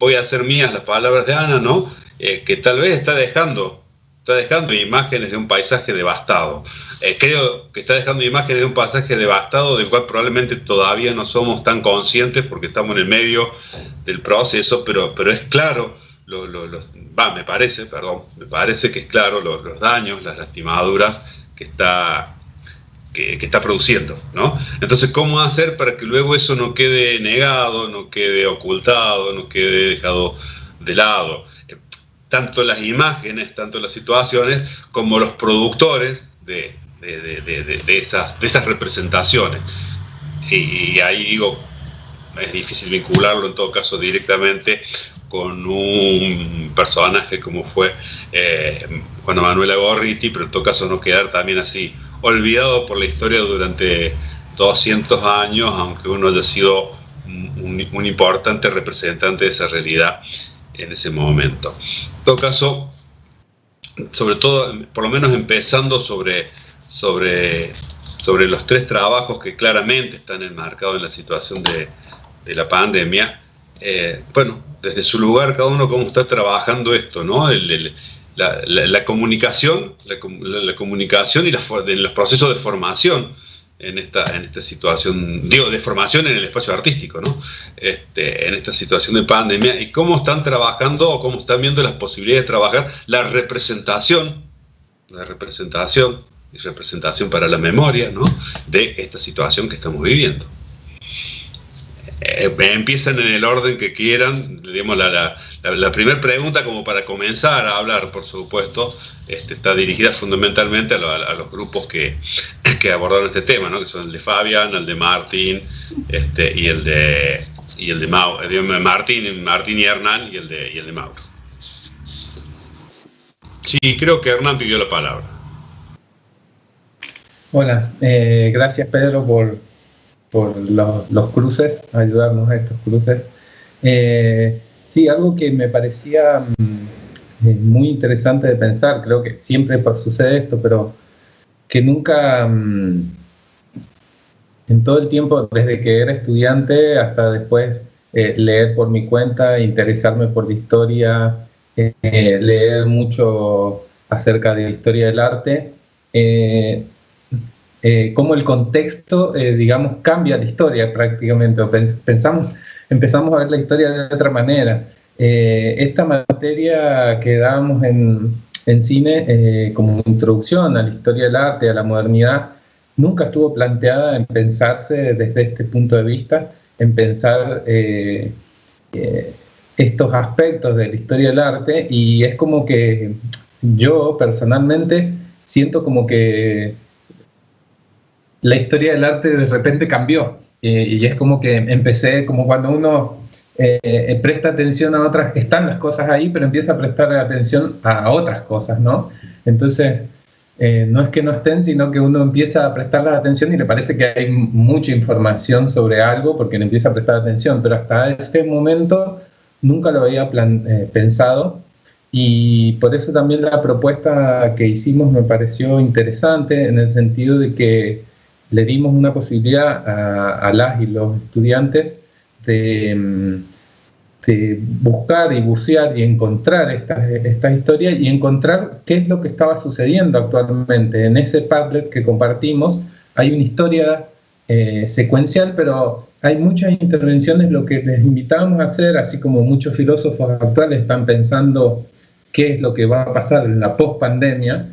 Speaker 1: voy a hacer mías las palabras de Ana, ¿no? Que tal vez está dejando imágenes de un paisaje devastado. Creo que está dejando imágenes de un paisaje devastado del cual probablemente todavía no somos tan conscientes porque estamos en el medio del proceso, pero es claro, me parece que es claro los daños, las lastimaduras que está produciendo, ¿no? Entonces, ¿cómo hacer para que luego eso no quede negado, no quede ocultado, no quede dejado de lado? Tanto las imágenes, tanto las situaciones, como los productores de esas representaciones. Y ahí digo, es difícil vincularlo en todo caso directamente con un personaje como fue Juana Manuela Gorriti, pero en todo caso no quedar también así olvidado por la historia durante 200 años, aunque uno haya sido un importante representante de esa realidad en ese momento. En todo caso, sobre todo, por lo menos empezando sobre los 3 trabajos que claramente están enmarcados en la situación de la pandemia, bueno, desde su lugar cada uno cómo está trabajando esto, ¿no? La comunicación y los procesos de formación en esta situación, digo, de formación en el espacio artístico, ¿no? En esta situación de pandemia, y cómo están trabajando o cómo están viendo las posibilidades de trabajar la representación para la memoria, ¿no? De esta situación que estamos viviendo. Empiezan en el orden que quieran. Digamos, la primera pregunta, como para comenzar a hablar, por supuesto, está dirigida fundamentalmente a los grupos que abordaron este tema, ¿no? Que son el de Fabián, el de Martín, y el de Mauro, Martín y Hernán, y el de Mauro. Sí, creo que Hernán pidió la palabra.
Speaker 7: Hola, gracias Pedro por los cruces, ayudarnos a estos cruces. Sí, algo que me parecía muy interesante de pensar, creo que siempre sucede esto, pero que nunca, en todo el tiempo, desde que era estudiante hasta después leer por mi cuenta, interesarme por la historia leer mucho acerca de la historia del arte, cómo el contexto, digamos, cambia la historia prácticamente, o empezamos a ver la historia de otra manera. Esta materia que dábamos en cine como introducción a la historia del arte, a la modernidad, nunca estuvo planteada en pensarse desde este punto de vista, en pensar estos aspectos de la historia del arte, y es como que yo personalmente siento como que la historia del arte de repente cambió, y es como que empecé, como cuando uno presta atención a otras, están las cosas ahí, pero empieza a prestar atención a otras cosas, ¿no? Entonces, no es que no estén, sino que uno empieza a prestarle atención y le parece que hay mucha información sobre algo porque le empieza a prestar atención, pero hasta este momento nunca lo había pensado, y por eso también la propuesta que hicimos me pareció interesante, en el sentido de que le dimos una posibilidad a las y los estudiantes de buscar y bucear y encontrar esta historia y encontrar qué es lo que estaba sucediendo actualmente. En ese Padlet que compartimos hay una historia secuencial, pero hay muchas intervenciones. Lo que les invitábamos a hacer, así como muchos filósofos actuales están pensando qué es lo que va a pasar en la post-pandemia,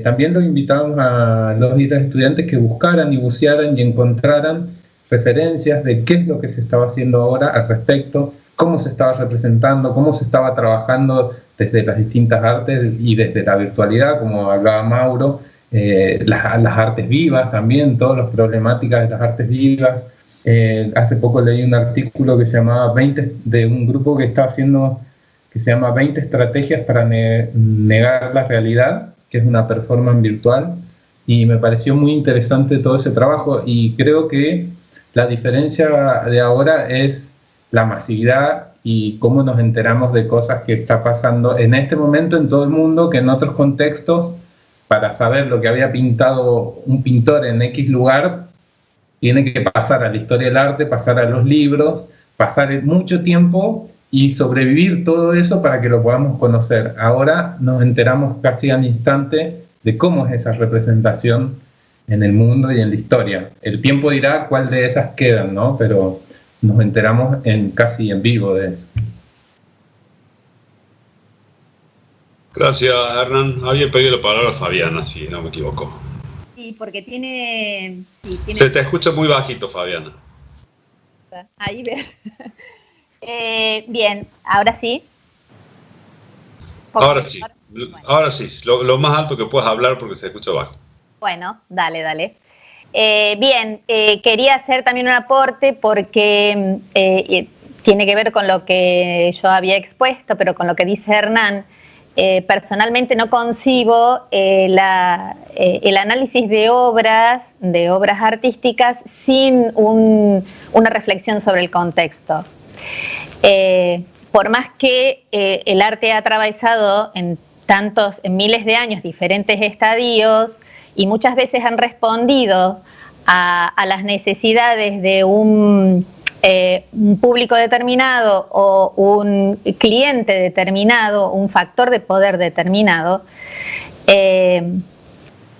Speaker 7: también los invitábamos a los y las estudiantes que buscaran y bucearan y encontraran referencias de qué es lo que se estaba haciendo ahora al respecto, cómo se estaba representando, cómo se estaba trabajando desde las distintas artes y desde la virtualidad, como hablaba Mauro, las artes vivas también, todas las problemáticas de las artes vivas. Hace poco leí un artículo que se llamaba de un grupo que está haciendo, que se llama 20 estrategias para negar la realidad, que es una performance virtual, y me pareció muy interesante todo ese trabajo, y creo que la diferencia de ahora es la masividad y cómo nos enteramos de cosas que está pasando en este momento en todo el mundo, que en otros contextos, para saber lo que había pintado un pintor en X lugar, tiene que pasar a la historia del arte, pasar a los libros, pasar mucho tiempo y sobrevivir todo eso para que lo podamos conocer. Ahora nos enteramos casi al instante de cómo es esa representación en el mundo y en la historia. El tiempo dirá cuál de esas quedan, ¿no? Pero nos enteramos casi en vivo de eso.
Speaker 1: Gracias, Hernán. Había pedido la palabra a Fabiana, si no me equivoco.
Speaker 6: Sí, porque tiene...
Speaker 1: Se te escucha muy bajito, Fabiana.
Speaker 6: Ahí ver. Bien, ahora sí.
Speaker 1: Ahora sí. Ahora sí. Lo más alto que puedas hablar porque se escucha bajo.
Speaker 6: Bueno, dale. Bien, quería hacer también un aporte porque tiene que ver con lo que yo había expuesto, pero con lo que dice Hernán. Personalmente no concibo el análisis de obras artísticas sin una reflexión sobre el contexto. Por más que el arte ha atravesado en miles de años diferentes estadios y muchas veces han respondido a las necesidades de un público determinado o un cliente determinado, un factor de poder determinado,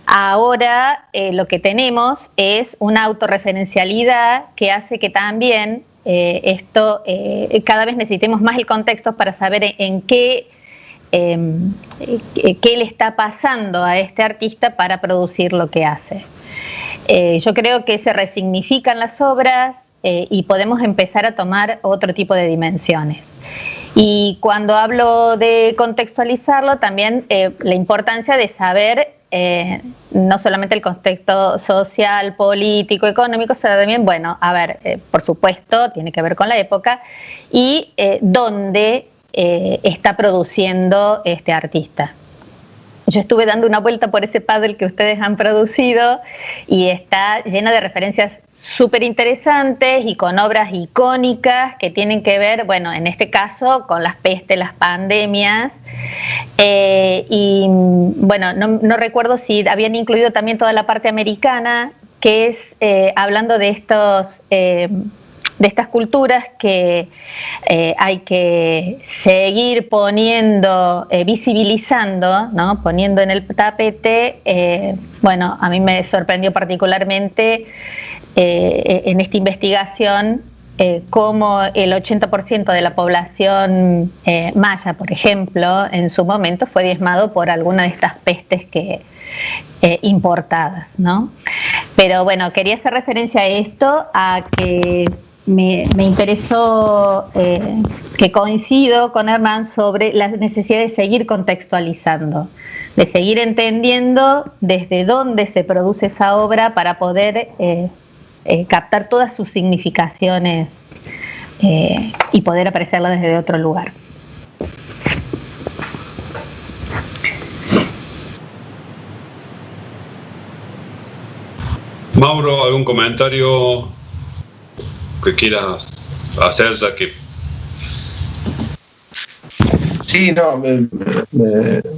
Speaker 6: ahora lo que tenemos es una autorreferencialidad que hace que también cada vez necesitemos más el contexto para saber en qué le está pasando a este artista para producir lo que hace. Yo creo que se resignifican las obras y podemos empezar a tomar otro tipo de dimensiones. Y cuando hablo de contextualizarlo, también la importancia de saber no solamente el contexto social, político, económico, sino también, por supuesto, tiene que ver con la época y dónde está produciendo este artista. Yo estuve dando una vuelta por ese Padlet que ustedes han producido y está lleno de referencias súper interesantes y con obras icónicas que tienen que ver, en este caso, con las pestes, las pandemias. No recuerdo si habían incluido también toda la parte americana, que es hablando de estas culturas que hay que seguir poniendo, visibilizando, ¿no? Poniendo en el tapete. Bueno, a mí me sorprendió particularmente en esta investigación cómo el 80% de la población maya, por ejemplo, en su momento fue diezmado por alguna de estas pestes importadas, ¿no? Pero bueno, quería hacer referencia a esto, a que me interesó, que coincido con Hernán sobre la necesidad de seguir contextualizando, de seguir entendiendo desde dónde se produce esa obra para poder captar todas sus significaciones y poder apreciarla desde otro lugar.
Speaker 1: Mauro, ¿algún comentario que quieras hacer, ya que...
Speaker 4: Sí, no,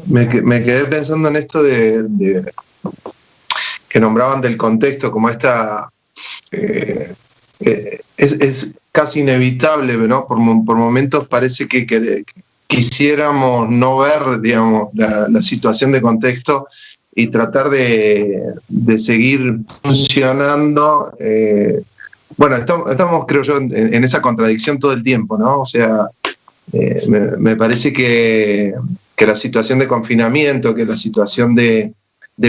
Speaker 4: me quedé pensando en esto de que nombraban del contexto, como esta... es casi inevitable, ¿no? Por momentos parece que quisiéramos no ver, digamos, la situación de contexto y tratar de seguir funcionando. Bueno, estamos, creo yo, en esa contradicción todo el tiempo, ¿no? O sea, me parece que la situación de confinamiento, que la situación de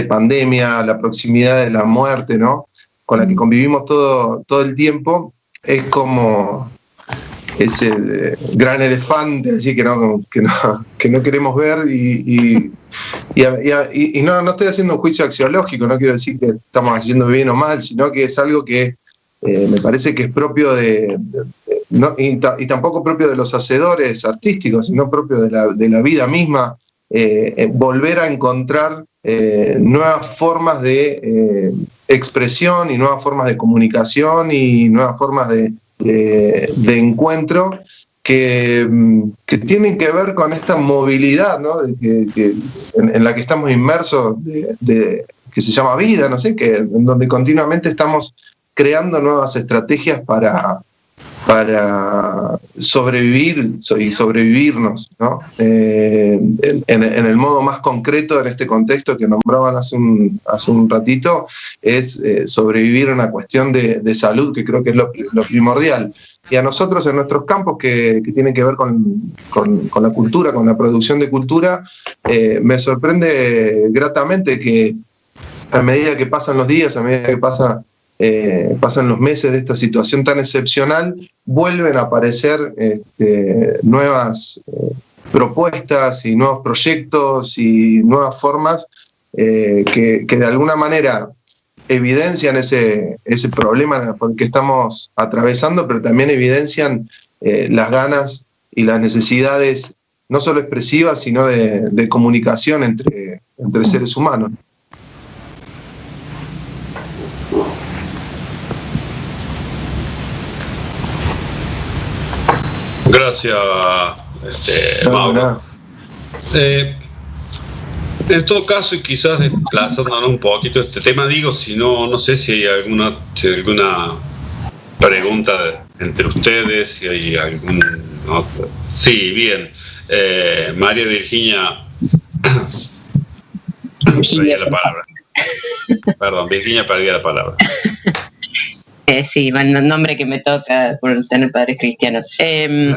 Speaker 4: pandemia, la proximidad de la muerte, ¿no?, con la que convivimos todo el tiempo, es como ese gran elefante así que no queremos ver y no estoy haciendo un juicio axiológico, no quiero decir que estamos haciendo bien o mal, sino que es algo que me parece que es propio y tampoco propio de los hacedores artísticos, sino propio de la vida misma, volver a encontrar nuevas formas de expresión y nuevas formas de comunicación y nuevas formas de encuentro que tienen que ver con esta movilidad, ¿no?, en la que estamos inmersos, que se llama vida, no sé, en donde continuamente estamos creando nuevas estrategias para sobrevivir y sobrevivirnos, ¿no? En el modo más concreto, en este contexto que nombraban hace un ratito, es sobrevivir en una cuestión de salud, que creo que es lo primordial. Y a nosotros en nuestros campos que tienen que ver con la cultura, con la producción de cultura, me sorprende gratamente que a medida que pasan los días, a medida que pasan los meses de esta situación tan excepcional, vuelven a aparecer nuevas propuestas y nuevos proyectos y nuevas formas que de alguna manera evidencian ese problema por el que estamos atravesando, pero también evidencian las ganas y las necesidades, no solo expresivas, sino de comunicación entre seres humanos.
Speaker 1: Gracias, Mauro. En todo caso, y quizás desplazándonos un poquito este tema, digo, si no sé si hay alguna pregunta entre ustedes, si hay algún... ¿no? Sí, bien. María Virginia... perdí la palabra. Perdón, Virginia, perdí la palabra.
Speaker 2: Sí, el nombre que me toca por tener padres cristianos. Creo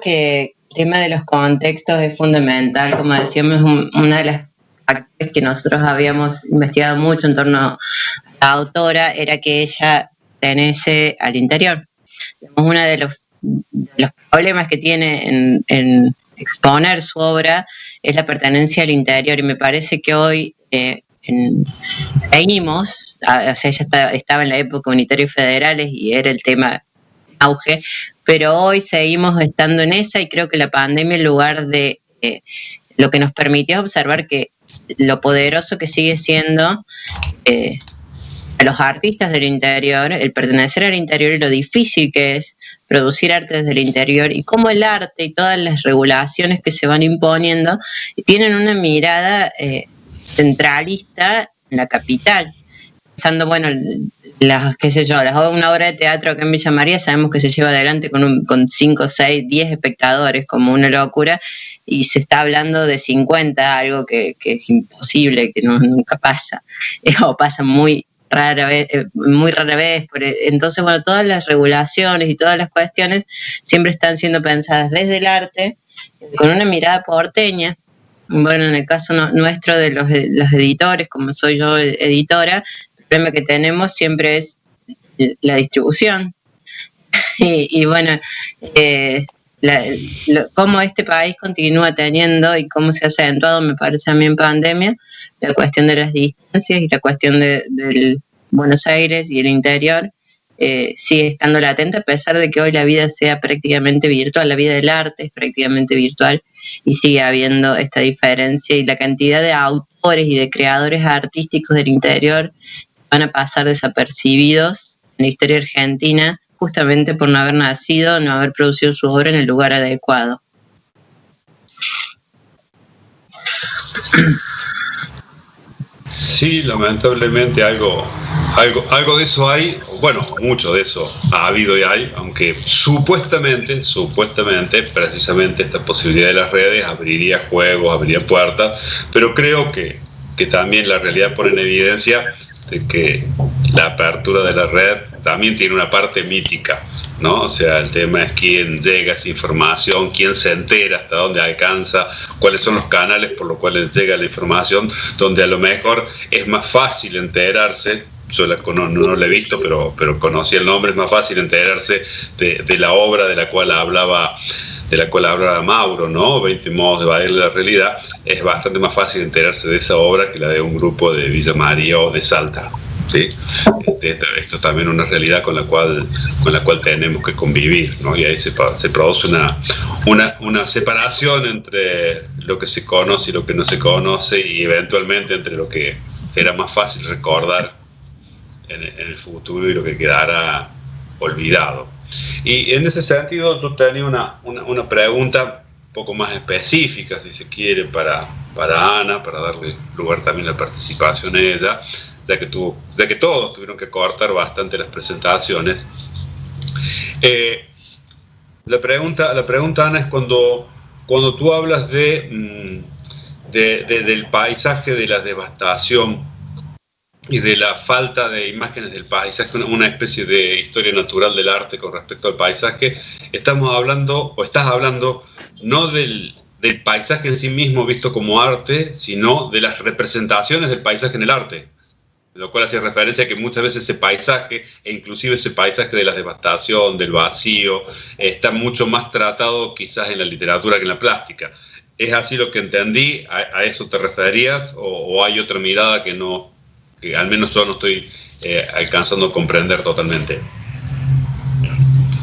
Speaker 2: que el tema de los contextos es fundamental. Como decíamos, una de las factores que nosotros habíamos investigado mucho en torno a la autora era que ella pertenece al interior. Uno de los problemas que tiene en exponer su obra es la pertenencia al interior, y me parece que hoy seguimos, o sea, ella estaba en la época unitarios federales y era el tema auge, pero hoy seguimos estando en esa, y creo que la pandemia, en lugar de lo que nos permitió observar que lo poderoso que sigue siendo a los artistas del interior, el pertenecer al interior, y lo difícil que es producir arte desde el interior, y cómo el arte y todas las regulaciones que se van imponiendo tienen una mirada centralista en la capital, pensando, bueno, qué sé yo, una obra de teatro acá en Villa María sabemos que se lleva adelante con 5, 6, 10 espectadores, como una locura, y se está hablando de 50, algo que es imposible, que nunca pasa, o pasa muy rara vez. Entonces, bueno, todas las regulaciones y todas las cuestiones siempre están siendo pensadas desde el arte, con una mirada porteña. Bueno, en el caso nuestro de los editores, como soy yo editora, el problema que tenemos siempre es la distribución. y bueno, cómo este país continúa teniendo y cómo se ha acentuado, me parece a mí en pandemia, la cuestión de las distancias y la cuestión del Buenos Aires y el interior, sigue estando latente, a pesar de que hoy la vida sea prácticamente virtual, la vida del arte es prácticamente virtual, y sigue habiendo esta diferencia, y la cantidad de autores y de creadores artísticos del interior van a pasar desapercibidos en la historia argentina, justamente por no haber nacido, no haber producido su obra en el lugar adecuado.
Speaker 1: Sí, lamentablemente algo de eso hay, bueno, mucho de eso ha habido y hay, aunque supuestamente, precisamente esta posibilidad de las redes abriría juegos, abriría puertas, pero creo que también la realidad pone en evidencia de que la apertura de la red también tiene una parte mítica, ¿no? O sea, el tema es quién llega a esa información, quién se entera, hasta dónde alcanza, cuáles son los canales por los cuales llega la información, donde a lo mejor es más fácil enterarse. Yo no la he visto, pero conocí el nombre. Es más fácil enterarse de la obra de la cual hablaba Mauro, ¿no? 20 modos de evadir la realidad. Es bastante más fácil enterarse de esa obra que la de un grupo de Villa María o de Salta, ¿sí? Esto también es una realidad con la cual tenemos que convivir, ¿no? Y ahí se produce una separación entre lo que se conoce y lo que no se conoce, y eventualmente entre lo que será más fácil recordar en el futuro y lo que quedará olvidado. Y en ese sentido tú tenías una pregunta un poco más específica, si se quiere, para Ana, para darle lugar también a la participación de ella, ya que todos tuvieron que cortar bastante las presentaciones. La pregunta, Ana, es cuando tú hablas del paisaje, de la devastación y de la falta de imágenes del paisaje, una especie de historia natural del arte con respecto al paisaje, estás hablando no del paisaje en sí mismo visto como arte, sino de las representaciones del paisaje en el arte, de lo cual hacía referencia a que muchas veces ese paisaje, e inclusive ese paisaje de la devastación, del vacío, está mucho más tratado quizás en la literatura que en la plástica. ¿Es así lo que entendí? ¿A eso te referías? ¿O hay otra mirada que al menos yo no estoy alcanzando a comprender totalmente?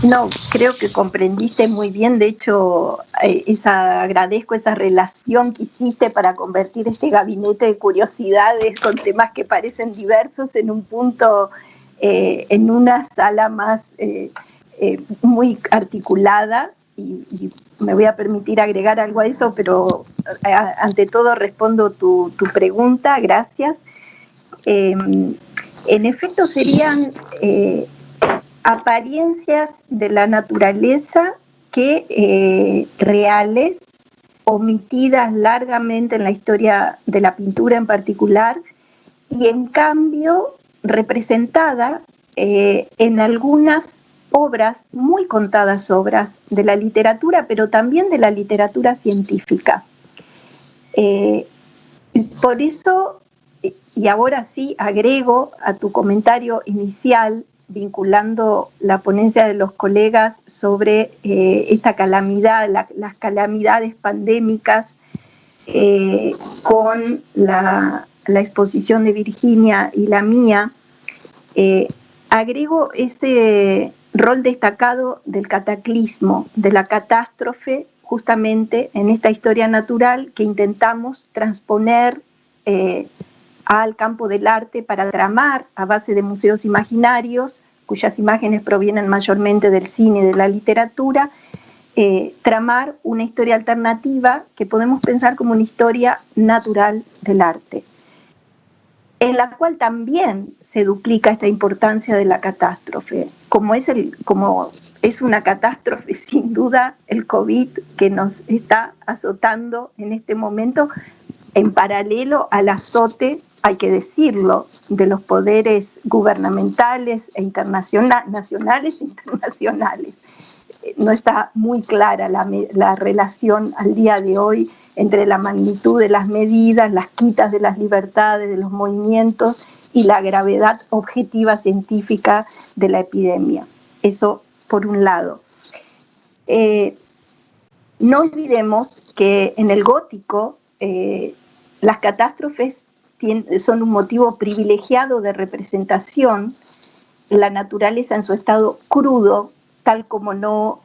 Speaker 5: No, creo que comprendiste muy bien. De hecho, agradezco esa relación que hiciste para convertir este gabinete de curiosidades con temas que parecen diversos en un punto, en una sala más muy articulada. Y me voy a permitir agregar algo a eso, pero ante todo respondo tu pregunta. Gracias. En efecto, serían apariencias de la naturaleza que reales, omitidas largamente en la historia de la pintura en particular, y en cambio representada en algunas obras, muy contadas obras de la literatura, pero también de la literatura científica. Por eso, y ahora sí agrego a tu comentario inicial, vinculando la ponencia de los colegas sobre esta calamidad, las calamidades pandémicas, con la exposición de Virginia y la mía, agrego ese rol destacado del cataclismo, de la catástrofe, justamente en esta historia natural que intentamos transponer al campo del arte para tramar a base de museos imaginarios, cuyas imágenes provienen mayormente del cine y de la literatura, tramar una historia alternativa que podemos pensar como una historia natural del arte. en la cual también se duplica esta importancia de la catástrofe. Como es una catástrofe sin duda el COVID que nos está azotando en este momento, en paralelo al azote, hay que decirlo, de los poderes gubernamentales e nacionales e internacionales. No está muy clara la relación al día de hoy entre la magnitud de las medidas, las quitas de las libertades, de los movimientos y la gravedad objetiva científica de la epidemia. Eso por un lado. No olvidemos que en el gótico las catástrofes son un motivo privilegiado de representación. La naturaleza en su estado crudo, tal como no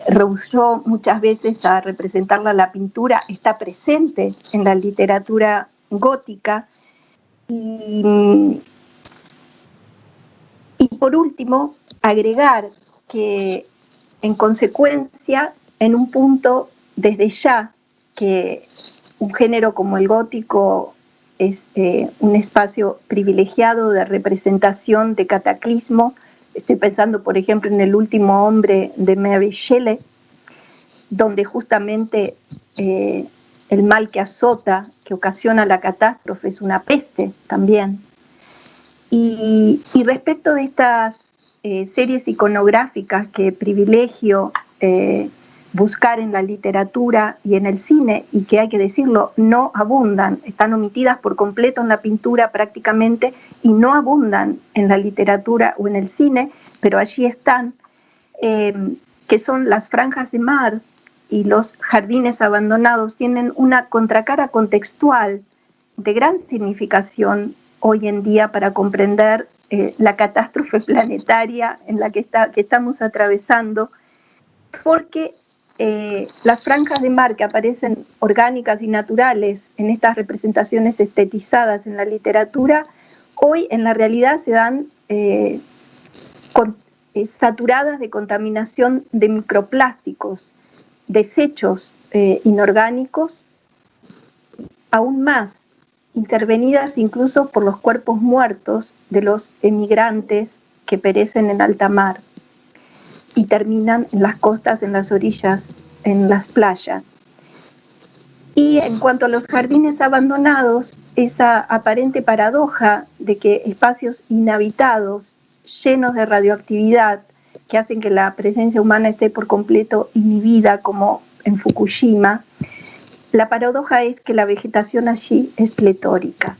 Speaker 5: rehusó muchas veces a representarla la pintura, está presente en la literatura gótica. Y por último, agregar que en consecuencia, en un punto desde ya que un género como el gótico es un espacio privilegiado de representación de cataclismo. Estoy pensando, por ejemplo, en El último hombre de Mary Shelley, donde justamente el mal que azota, que ocasiona la catástrofe, es una peste también. Y respecto de estas series iconográficas que privilegio buscar en la literatura y en el cine, y que hay que decirlo, no abundan, están omitidas por completo en la pintura prácticamente y no abundan en la literatura o en el cine, pero allí están, que son las franjas de mar y los jardines abandonados, tienen una contracara contextual de gran significación hoy en día para comprender la catástrofe planetaria en la que estamos atravesando, porque las franjas de mar que aparecen orgánicas y naturales en estas representaciones estetizadas en la literatura, hoy en la realidad se dan saturadas de contaminación de microplásticos, desechos inorgánicos, aún más intervenidas incluso por los cuerpos muertos de los emigrantes que perecen en alta mar y terminan en las costas, en las orillas, en las playas. Y en cuanto a los jardines abandonados, esa aparente paradoja de que espacios inhabitados, llenos de radioactividad, que hacen que la presencia humana esté por completo inhibida, como en Fukushima, la paradoja es que la vegetación allí es pletórica.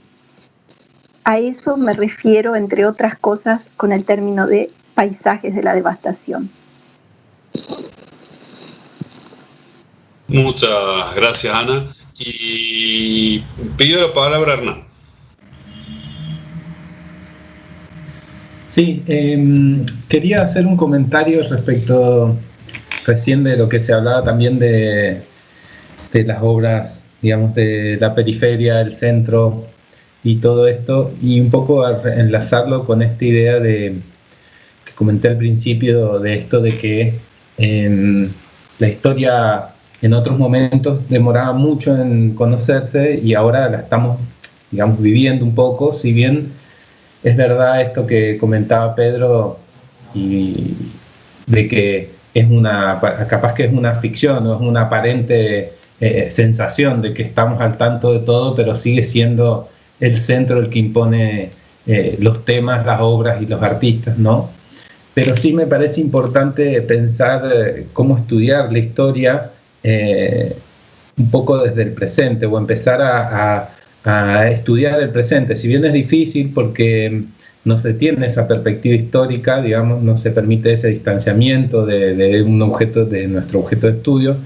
Speaker 5: A eso me refiero, entre otras cosas, con el término de paisajes de la devastación.
Speaker 1: Muchas gracias, Ana. Y pido la palabra a Hernán.
Speaker 7: Sí, quería hacer un comentario respecto recién de lo que se hablaba también de las obras, digamos, de la periferia, del centro y todo esto, y un poco enlazarlo con esta idea que comenté al principio, de esto de que la historia en otros momentos demoraba mucho en conocerse y ahora la estamos, digamos, viviendo un poco, si bien es verdad esto que comentaba Pedro, y de que capaz que es una ficción o es una aparente sensación de que estamos al tanto de todo, pero sigue siendo el centro el que impone los temas, las obras y los artistas, ¿no? Pero sí me parece importante pensar cómo estudiar la historia un poco desde el presente, o empezar a estudiar el presente, si bien es difícil porque no se tiene esa perspectiva histórica, digamos, no se permite ese distanciamiento de nuestro objeto de estudio,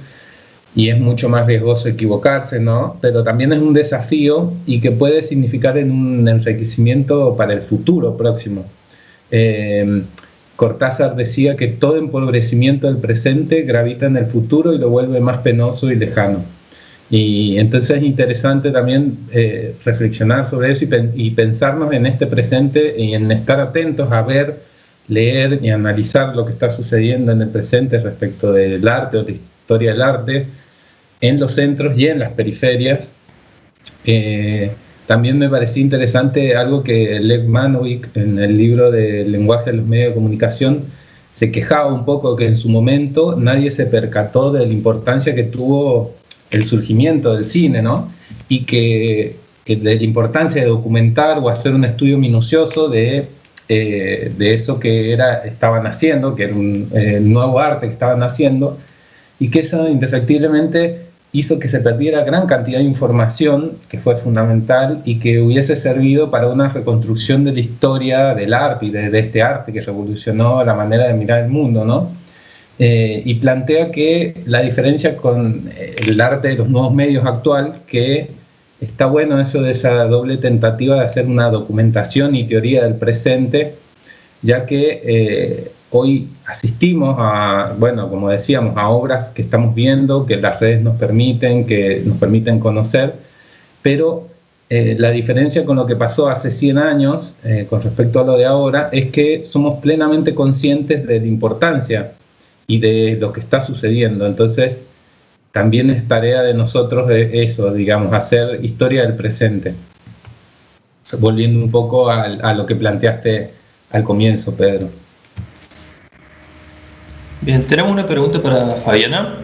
Speaker 7: y es mucho más riesgoso equivocarse, ¿no? Pero también es un desafío y que puede significar un enriquecimiento para el futuro próximo. Cortázar decía que todo empobrecimiento del presente gravita en el futuro y lo vuelve más penoso y lejano. Y entonces es interesante también reflexionar sobre eso y pensarnos en este presente y en estar atentos a ver, leer y analizar lo que está sucediendo en el presente respecto del arte o de la historia del arte en los centros y en las periferias, también me parecía interesante algo que Lev Manovic, en el libro de Lenguaje de los Medios de Comunicación, se quejaba un poco que en su momento nadie se percató de la importancia que tuvo el surgimiento del cine, ¿no? Y que de la importancia de documentar o hacer un estudio minucioso de eso que estaban haciendo, que era un nuevo arte que estaban haciendo, y que eso indefectiblemente hizo que se perdiera gran cantidad de información que fue fundamental y que hubiese servido para una reconstrucción de la historia del arte y de este arte que revolucionó la manera de mirar el mundo, ¿no? Y plantea que la diferencia con el arte de los nuevos medios actual, que está bueno eso de esa doble tentativa de hacer una documentación y teoría del presente, ya que hoy asistimos a, bueno, como decíamos, a obras que estamos viendo, que las redes nos permiten conocer, pero la diferencia con lo que pasó hace 100 años, con respecto a lo de ahora, es que somos plenamente conscientes de la importancia y de lo que está sucediendo. Entonces, también es tarea de nosotros de eso, digamos, hacer historia del presente. Volviendo un poco a lo que planteaste al comienzo, Pedro.
Speaker 9: Bien, tenemos una pregunta para Fabiana,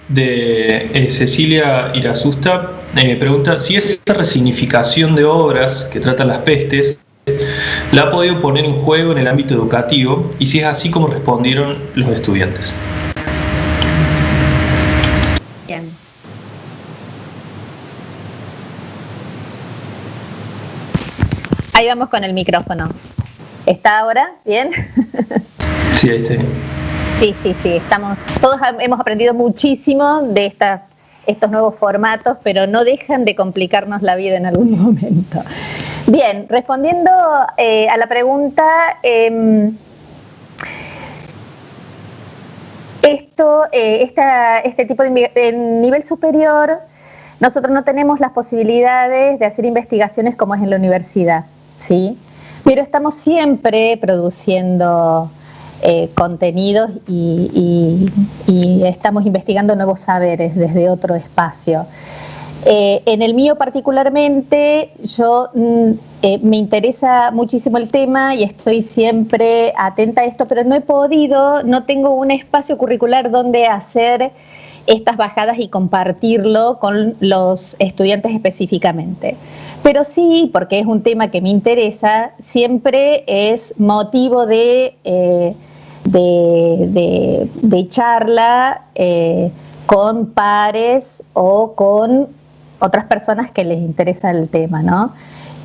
Speaker 9: de Cecilia Irasusta. Pregunta si esa resignificación de obras que tratan las pestes la ha podido poner en juego en el ámbito educativo y si es así como respondieron los estudiantes.
Speaker 6: Bien. Ahí vamos con el micrófono. ¿Está ahora? ¿Bien?
Speaker 9: Sí, ahí está.
Speaker 6: Sí, todos hemos aprendido muchísimo de estos nuevos formatos, pero no dejan de complicarnos la vida en algún momento. Bien, respondiendo a la pregunta, este tipo de nivel superior, nosotros no tenemos las posibilidades de hacer investigaciones como es en la universidad, ¿sí? Pero estamos siempre produciendo contenidos y estamos investigando nuevos saberes desde otro espacio. En el mío particularmente, yo me interesa muchísimo el tema y estoy siempre atenta a esto, pero no tengo un espacio curricular donde hacer estas bajadas y compartirlo con los estudiantes específicamente. Pero sí, porque es un tema que me interesa, siempre es motivo de charla con pares o con otras personas que les interesa el tema, ¿no?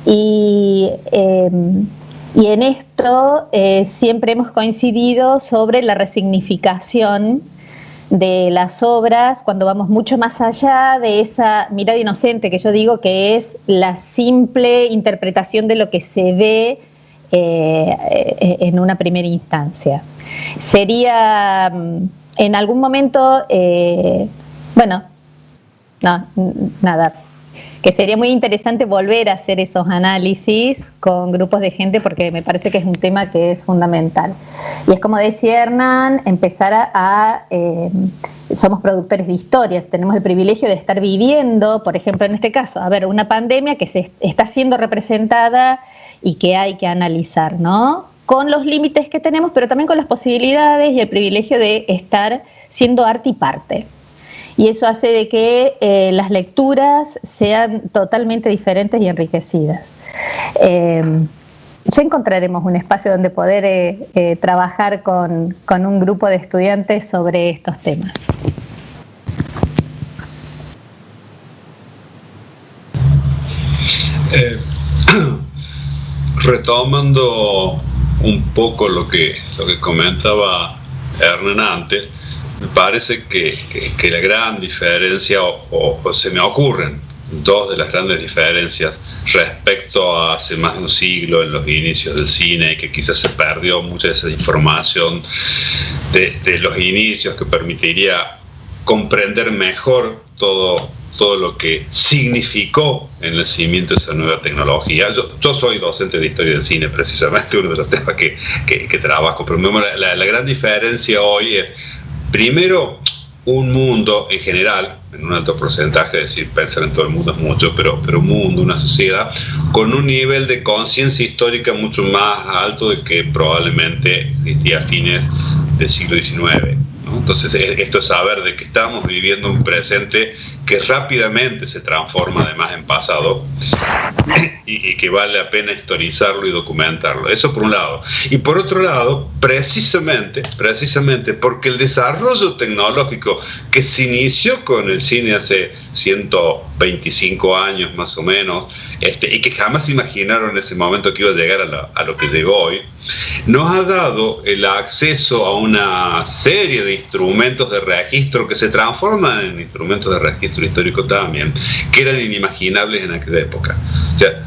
Speaker 6: Y en esto siempre hemos coincidido sobre la resignificación de las obras cuando vamos mucho más allá de esa mirada inocente que yo digo que es la simple interpretación de lo que se ve en una primera instancia. Sería en algún momento, que sería muy interesante volver a hacer esos análisis con grupos de gente porque me parece que es un tema que es fundamental. Y es como decía Hernán, empezar somos productores de historias, tenemos el privilegio de estar viviendo, por ejemplo en este caso, una pandemia que se está siendo representada y que hay que analizar, ¿no? Con los límites que tenemos, pero también con las posibilidades y el privilegio de estar siendo arte y parte. Y eso hace de que las lecturas sean totalmente diferentes y enriquecidas. Ya encontraremos un espacio donde poder trabajar con un grupo de estudiantes sobre estos temas.
Speaker 1: Retomando un poco lo que comentaba Hernán antes, me parece que la gran diferencia, o se me ocurren dos de las grandes diferencias respecto a hace más de un siglo en los inicios del cine, que quizás se perdió mucha de esa información de los inicios que permitiría comprender mejor todo lo que significó el nacimiento de esa nueva tecnología. Yo soy docente de historia del cine, precisamente uno de los temas que trabajo, pero la gran diferencia hoy es, primero, un mundo en general, en un alto porcentaje, es decir, pensar en todo el mundo es mucho, pero un mundo, una sociedad, con un nivel de conciencia histórica mucho más alto de que probablemente existía a fines del siglo XIX. ¿no? Entonces, esto es saber de que estamos viviendo un presente que rápidamente se transforma además en pasado y que vale la pena historizarlo y documentarlo. Eso por un lado. Y por otro lado, precisamente porque el desarrollo tecnológico que se inició con el cine hace 125 años más o menos, y que jamás imaginaron en ese momento que iba a llegar a lo que llegó hoy, nos ha dado el acceso a una serie de instrumentos de registro que se transforman en instrumentos de registro histórico también, que eran inimaginables en aquella época. O sea,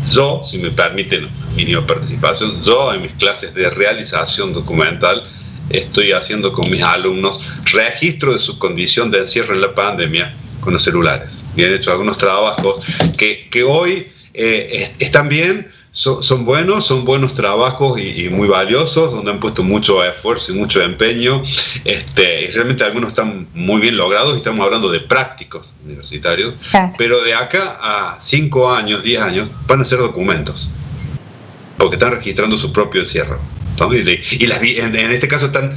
Speaker 1: yo, si me permiten mínima participación, yo en mis clases de realización documental estoy haciendo con mis alumnos registro de su condición de encierro en la pandemia con los celulares. Y han hecho algunos trabajos que hoy están bien, son buenos trabajos y muy valiosos, donde han puesto mucho esfuerzo y mucho empeño, y realmente algunos están muy bien logrados, y estamos hablando de prácticos universitarios, claro. Pero de acá a 5 años, 10 años, van a ser documentos, porque están registrando su propio encierro, ¿no? Y en este caso están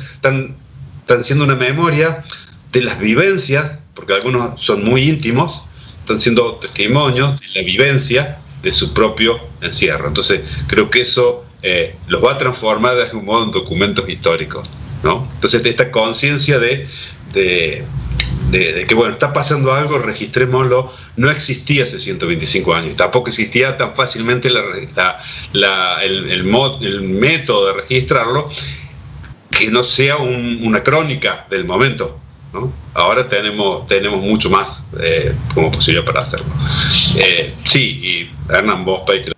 Speaker 1: siendo una memoria de las vivencias, porque algunos son muy íntimos, están siendo testimonios de la vivencia de su propio encierro. Entonces, creo que eso los va a transformar de algún modo en documentos históricos, ¿no? Entonces, esta conciencia de que, bueno, está pasando algo, registrémoslo, no existía hace 125 años. Tampoco existía tan fácilmente el método de registrarlo, que no sea una crónica del momento, ¿no? Ahora tenemos mucho más como posibilidad para hacerlo. Sí, y Hernán, vos, Peter.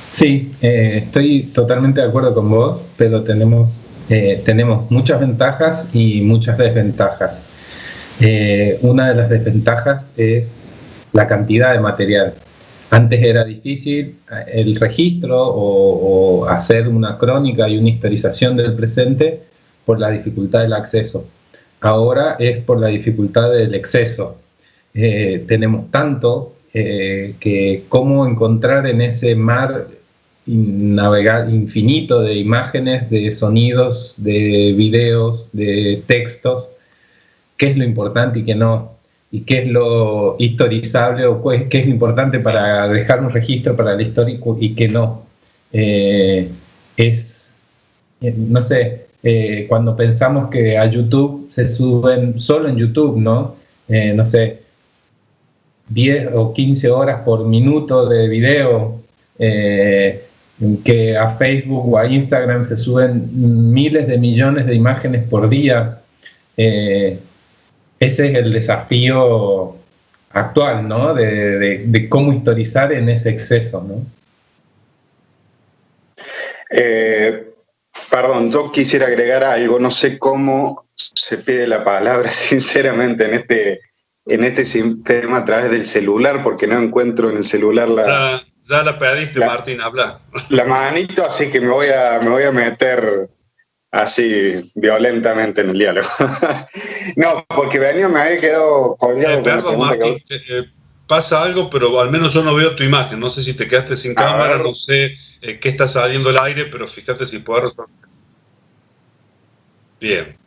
Speaker 7: Sí, estoy totalmente de acuerdo con vos, pero tenemos muchas ventajas y muchas desventajas. Una de las desventajas es la cantidad de material. Antes era difícil el registro o hacer una crónica y una historización del presente por la dificultad del acceso. Ahora es por la dificultad del exceso. Tenemos tanto que cómo encontrar en ese mar navegar infinito de imágenes, de sonidos, de videos, de textos, qué es lo importante y qué no, y qué es lo historizable o qué es lo importante para dejar un registro para el histórico y qué no. No sé, cuando pensamos que a YouTube se suben, solo en YouTube, ¿no? No sé, 10 o 15 horas por minuto de video, que a Facebook o a Instagram se suben miles de millones de imágenes por día. Ese es el desafío actual, ¿no? De cómo historizar en ese exceso, ¿no?
Speaker 8: Perdón, yo quisiera agregar algo. No sé cómo se pide la palabra, sinceramente, en este sistema a través del celular, porque no encuentro en el celular
Speaker 1: Ya la pediste, Martín, habla.
Speaker 8: La manito, así que me voy a meter así violentamente en el diálogo. No, porque me había quedado colgado.
Speaker 1: Perdón, Martín, pasa algo, pero al menos yo no veo tu imagen. No sé si te quedaste sin cámara, no sé qué está saliendo al aire, pero fíjate si puedo resolver. Bien.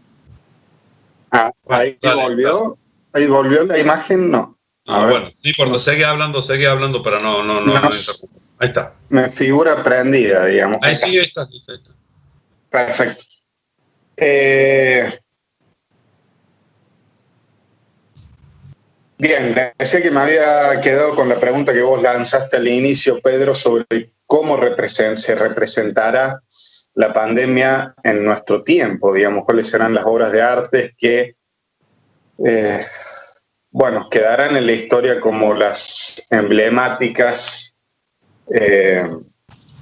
Speaker 8: Ahí volvió. Ahí volvió la imagen, no.
Speaker 1: Bueno, sí, por sigue hablando para no ahí está.
Speaker 8: Me figura prendida, digamos.
Speaker 1: Ahí sí, ahí está.
Speaker 8: Perfecto. Bien, decía que me había quedado con la pregunta que vos lanzaste al inicio, Pedro, sobre cómo se representará la pandemia en nuestro tiempo, digamos, cuáles serán las obras de arte que quedarán en la historia como las emblemáticas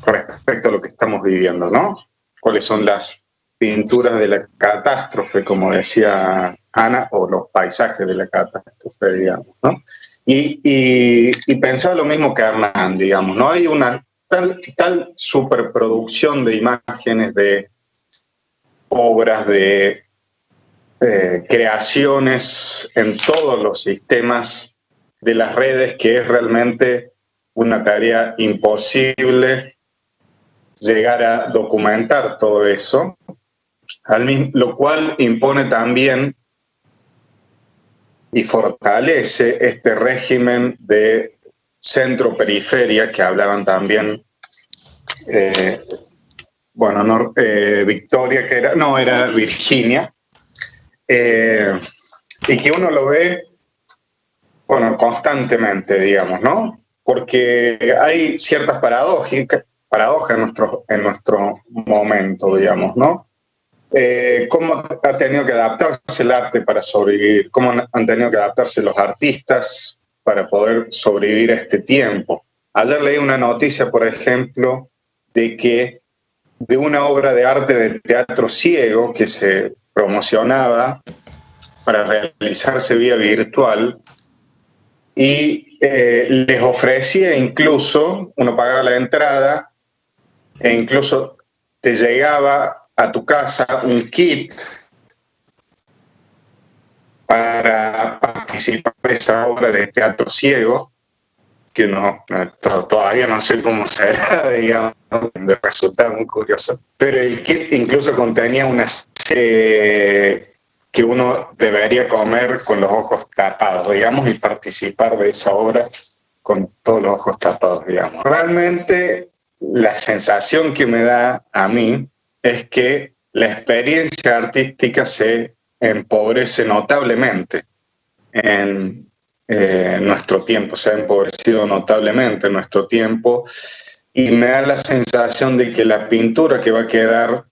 Speaker 8: respecto a lo que estamos viviendo, ¿no? ¿Cuáles son las pinturas de la catástrofe, como decía Ana, o los paisajes de la catástrofe, digamos, ¿no? Y pensaba lo mismo que Hernán, digamos, ¿no? Hay una tal superproducción de imágenes, de obras, de creaciones en todos los sistemas de las redes, que es realmente una tarea imposible llegar a documentar todo eso, lo cual impone también y fortalece este régimen de centro-periferia que hablaban también, Victoria, era Virginia, y que uno lo ve, constantemente, digamos, ¿no? Porque hay ciertas paradojas en nuestro momento, digamos, ¿no? Cómo ha tenido que adaptarse el arte para sobrevivir, cómo han tenido que adaptarse los artistas para poder sobrevivir a este tiempo. Ayer leí una noticia, por ejemplo, de una obra de arte de teatro ciego que se promocionaba para realizarse vía virtual, y les ofrecía incluso, uno pagaba la entrada e incluso te llegaba a tu casa un kit para participar de esa obra de teatro ciego, que todavía no sé cómo será, digamos, de resultado muy curioso. Pero el kit incluso contenía una serie que uno debería comer con los ojos tapados, digamos, y participar de esa obra con todos los ojos tapados, digamos. Realmente la sensación que me da a mí es que la experiencia artística se empobrece notablemente en nuestro tiempo, se ha empobrecido notablemente en nuestro tiempo, y me da la sensación de que la pintura que va a quedar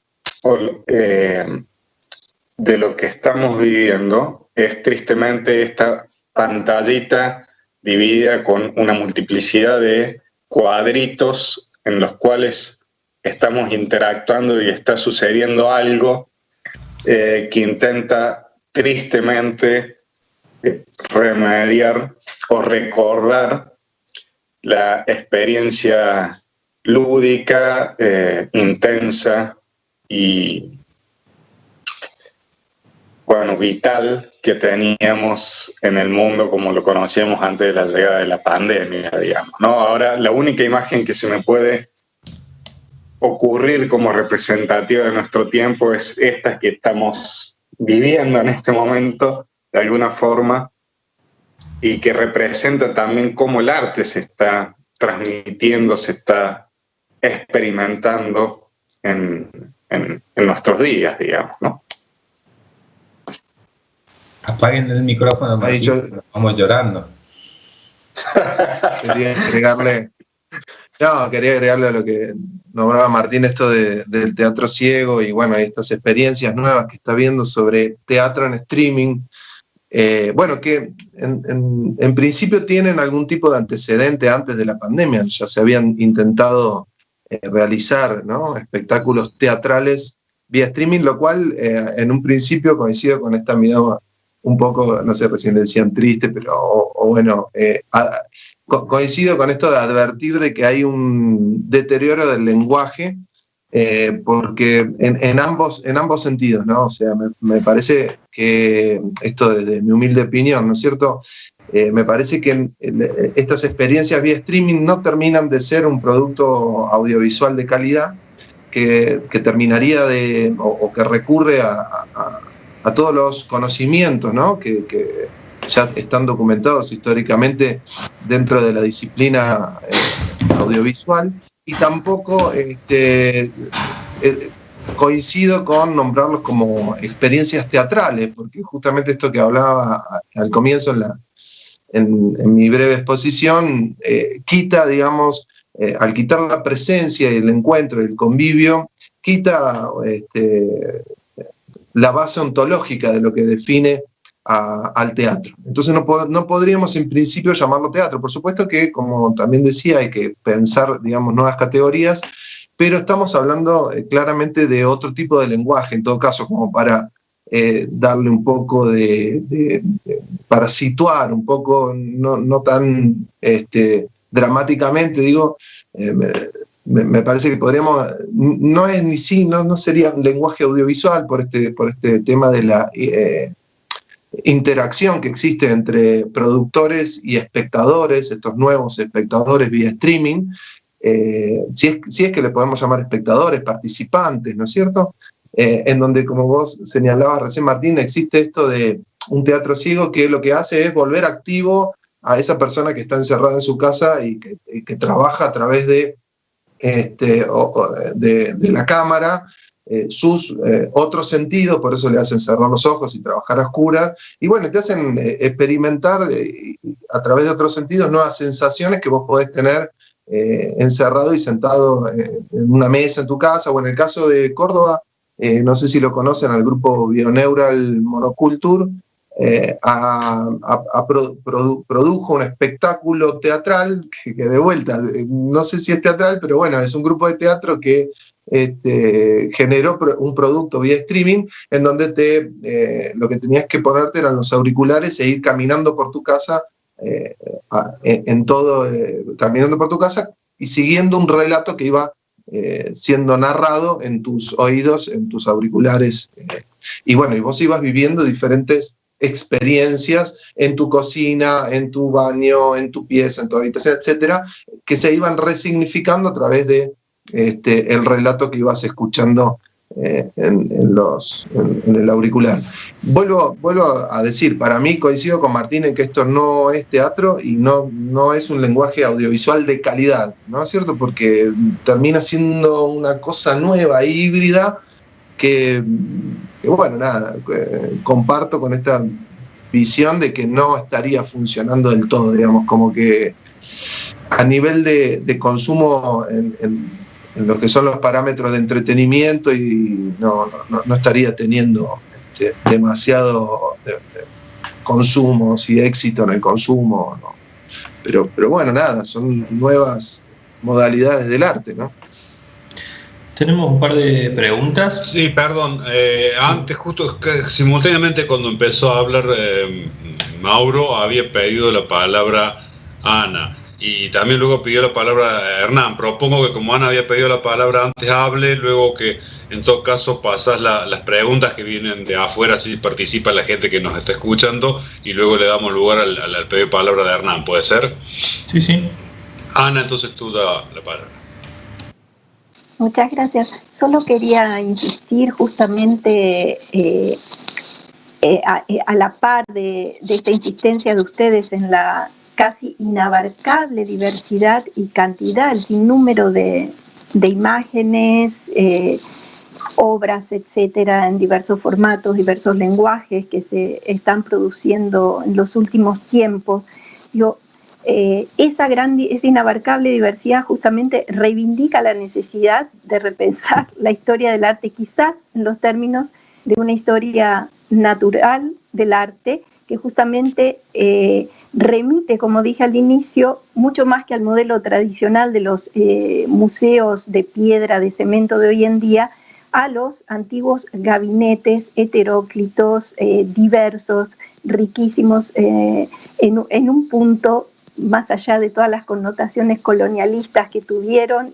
Speaker 8: de lo que estamos viviendo es tristemente esta pantallita dividida con una multiplicidad de cuadritos en los cuales estamos interactuando y está sucediendo algo que intenta tristemente remediar o recordar la experiencia lúdica, intensa y vital que teníamos en el mundo como lo conocíamos antes de la llegada de la pandemia, digamos, ¿no? Ahora la única imagen que se me puede ocurrir como representativa de nuestro tiempo es esta que estamos viviendo en este momento, de alguna forma, y que representa también cómo el arte se está transmitiendo, se está experimentando en nuestros días, digamos, ¿no?
Speaker 7: Apaguen el micrófono, Martín, vamos llorando.
Speaker 4: Quería agregarle a lo que nombraba Martín, esto del teatro ciego y estas experiencias nuevas que está viendo sobre teatro en streaming, que en principio tienen algún tipo de antecedente antes de la pandemia. Ya se habían intentado realizar, ¿no?, espectáculos teatrales vía streaming, lo cual en un principio coincido con esta mirada un poco, no sé, recién decían triste, pero coincido con esto de advertir de que hay un deterioro del lenguaje, porque en ambos sentidos, ¿no? O sea, me parece que esto desde mi humilde opinión, ¿no es cierto? Me parece que estas experiencias vía streaming no terminan de ser un producto audiovisual de calidad que terminaría o que recurre a todos los conocimientos, ¿no?, que ya están documentados históricamente dentro de la disciplina audiovisual, y tampoco coincido con nombrarlos como experiencias teatrales, porque justamente esto que hablaba al comienzo en mi breve exposición, quita, digamos, al quitar la presencia y el encuentro y el convivio, quita la base ontológica de lo que define al teatro. Entonces no podríamos en principio llamarlo teatro. Por supuesto que, como también decía, hay que pensar, digamos, nuevas categorías, pero estamos hablando claramente de otro tipo de lenguaje, en todo caso, como para darle un poco para situar un poco, no tan dramáticamente, digo, me parece que podríamos, no sería un lenguaje audiovisual por este tema de la interacción que existe entre productores y espectadores, estos nuevos espectadores vía streaming, si es que le podemos llamar espectadores, participantes, ¿no es cierto? En donde, como vos señalabas recién, Martín, existe esto de un teatro ciego que lo que hace es volver activo a esa persona que está encerrada en su casa y que trabaja a través de la cámara, sus otros sentidos, por eso le hacen cerrar los ojos y trabajar a oscuras, y bueno, te hacen experimentar a través de otros sentidos nuevas sensaciones que vos podés tener encerrado y sentado en una mesa en tu casa, o en el caso de Córdoba, no sé si lo conocen, al grupo Bioneural Monoculture, produjo un espectáculo teatral que de vuelta, no sé si es teatral, pero bueno, es un grupo de teatro que generó un producto vía streaming en donde lo que tenías que ponerte eran los auriculares e ir caminando por tu casa, caminando por tu casa y siguiendo un relato que iba siendo narrado en tus oídos, en tus auriculares, y bueno, y vos ibas viviendo diferentes experiencias en tu cocina, en tu baño, en tu pieza, en tu habitación, etcétera, que se iban resignificando a través de el relato que ibas escuchando en el auricular. Vuelvo a decir, para mí coincido con Martín en que esto no es teatro y no es un lenguaje audiovisual de calidad, ¿no es cierto? Porque termina siendo una cosa nueva, híbrida, que bueno, nada, comparto con esta visión de que no estaría funcionando del todo, digamos, como que a nivel de consumo en lo que son los parámetros de entretenimiento, y no estaría teniendo demasiado consumos y éxito en el consumo, ¿no? Pero bueno, nada, son nuevas modalidades del arte, ¿no?
Speaker 9: Tenemos un par de preguntas.
Speaker 1: Sí, perdón. Antes, justo simultáneamente cuando empezó a hablar Mauro, había pedido la palabra Ana. Y también luego pidió la palabra Hernán. Propongo que como Ana había pedido la palabra antes, hable, luego que en todo caso pasas las preguntas que vienen de afuera, así participa la gente que nos está escuchando, y luego le damos lugar al pedido de palabra de Hernán. ¿Puede ser?
Speaker 9: Sí, sí.
Speaker 1: Ana, entonces tú da la palabra.
Speaker 5: Muchas gracias. Solo quería insistir justamente a la par de esta insistencia de ustedes en la casi inabarcable diversidad y cantidad, el sinnúmero de imágenes, obras, etcétera, en diversos formatos, diversos lenguajes que se están produciendo en los últimos tiempos. Esa inabarcable diversidad justamente reivindica la necesidad de repensar la historia del arte, quizás en los términos de una historia natural del arte, que justamente remite, como dije al inicio, mucho más que al modelo tradicional de los museos de piedra, de cemento de hoy en día, a los antiguos gabinetes heteróclitos, diversos, riquísimos, en un punto, más allá de todas las connotaciones colonialistas que tuvieron,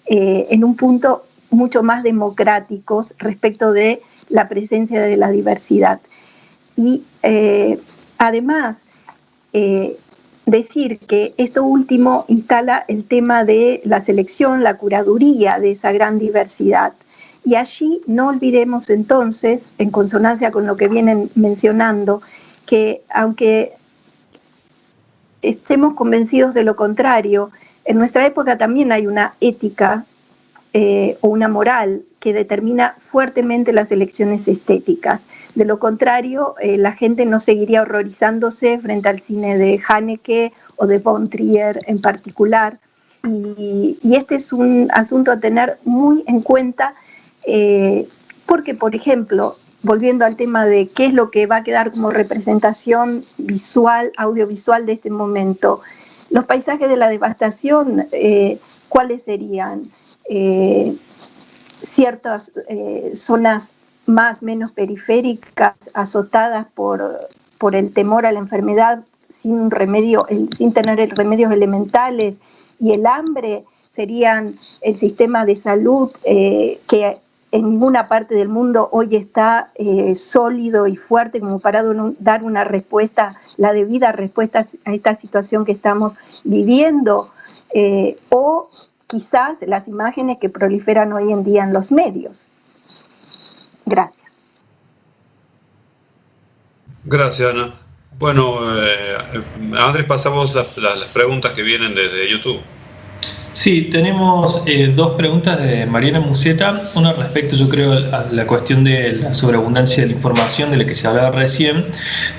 Speaker 5: en un punto mucho más democráticos respecto de la presencia de la diversidad. Y además, decir que esto último instala el tema de la selección, la curaduría de esa gran diversidad. Y allí no olvidemos entonces, en consonancia con lo que vienen mencionando, que aunque estemos convencidos de lo contrario, en nuestra época también hay una ética o una moral que determina fuertemente las elecciones estéticas. De lo contrario, la gente no seguiría horrorizándose frente al cine de Haneke o de von Trier en particular. Y este es un asunto a tener muy en cuenta, porque, por ejemplo, volviendo al tema de qué es lo que va a quedar como representación visual, audiovisual de este momento, los paisajes de la devastación, ¿cuáles serían? Ciertas zonas más menos periféricas, azotadas por el temor a la enfermedad, sin tener remedios elementales, y el hambre serían el sistema de salud, que en ninguna parte del mundo hoy está sólido y fuerte como para dar una respuesta, la debida respuesta a esta situación que estamos viviendo, o quizás las imágenes que proliferan hoy en día en los medios. Gracias.
Speaker 1: Gracias, Ana. Bueno, Andrés, pasamos las preguntas que vienen desde YouTube.
Speaker 9: Sí, tenemos dos preguntas de Mariana Museta. Una respecto, yo creo, a la cuestión de la sobreabundancia de la información de la que se hablaba recién.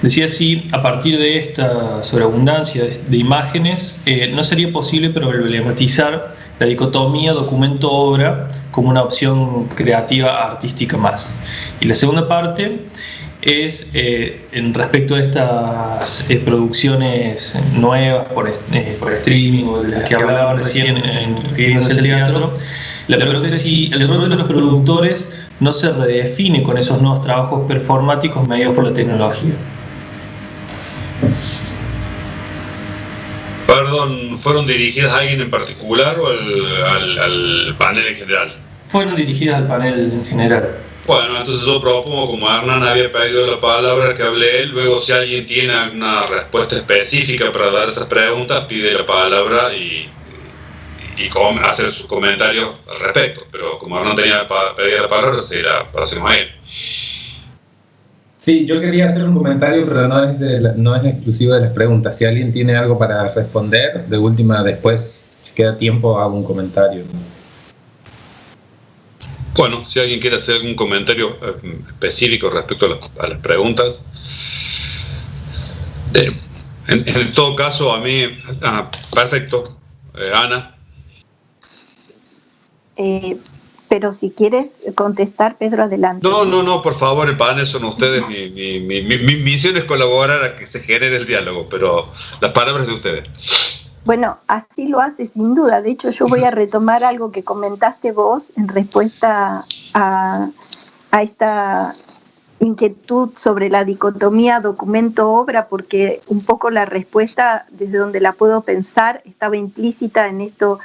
Speaker 9: Decía si a partir de esta sobreabundancia de imágenes no sería posible problematizar la dicotomía documento-obra como una opción creativa artística más. Y la segunda parte es en respecto a estas producciones nuevas por streaming o de las que hablaban recién refiriéndose al teatro. La pregunta es si el rol de los productores no se redefine con esos nuevos trabajos performáticos mediados por la tecnología.
Speaker 1: Perdón, ¿fueron dirigidas a alguien en particular o al panel en general?
Speaker 9: Fueron dirigidas al panel en general.
Speaker 1: Bueno, entonces yo propongo, como Hernán había pedido la palabra, que hable él. Luego, si alguien tiene alguna respuesta específica para dar esas preguntas, pide la palabra y hacer sus comentarios al respecto. Pero como Hernán pedía la palabra, se la pasemos a él.
Speaker 7: Sí, yo quería hacer un comentario, pero no es exclusivo de las preguntas. Si alguien tiene algo para responder, de última, después, si queda tiempo, hago un comentario.
Speaker 1: Bueno, si alguien quiere hacer algún comentario específico respecto a las preguntas. En todo caso, a mí... perfecto. Ana.
Speaker 5: Pero si quieres contestar, Pedro, adelante.
Speaker 1: No, por favor, el panel son ustedes. Mi misión es colaborar a que se genere el diálogo, pero las palabras de ustedes.
Speaker 5: Bueno, así lo hace sin duda. De hecho, yo voy a retomar algo que comentaste vos en respuesta a esta inquietud sobre la dicotomía documento-obra, porque un poco la respuesta, desde donde la puedo pensar, estaba implícita en esto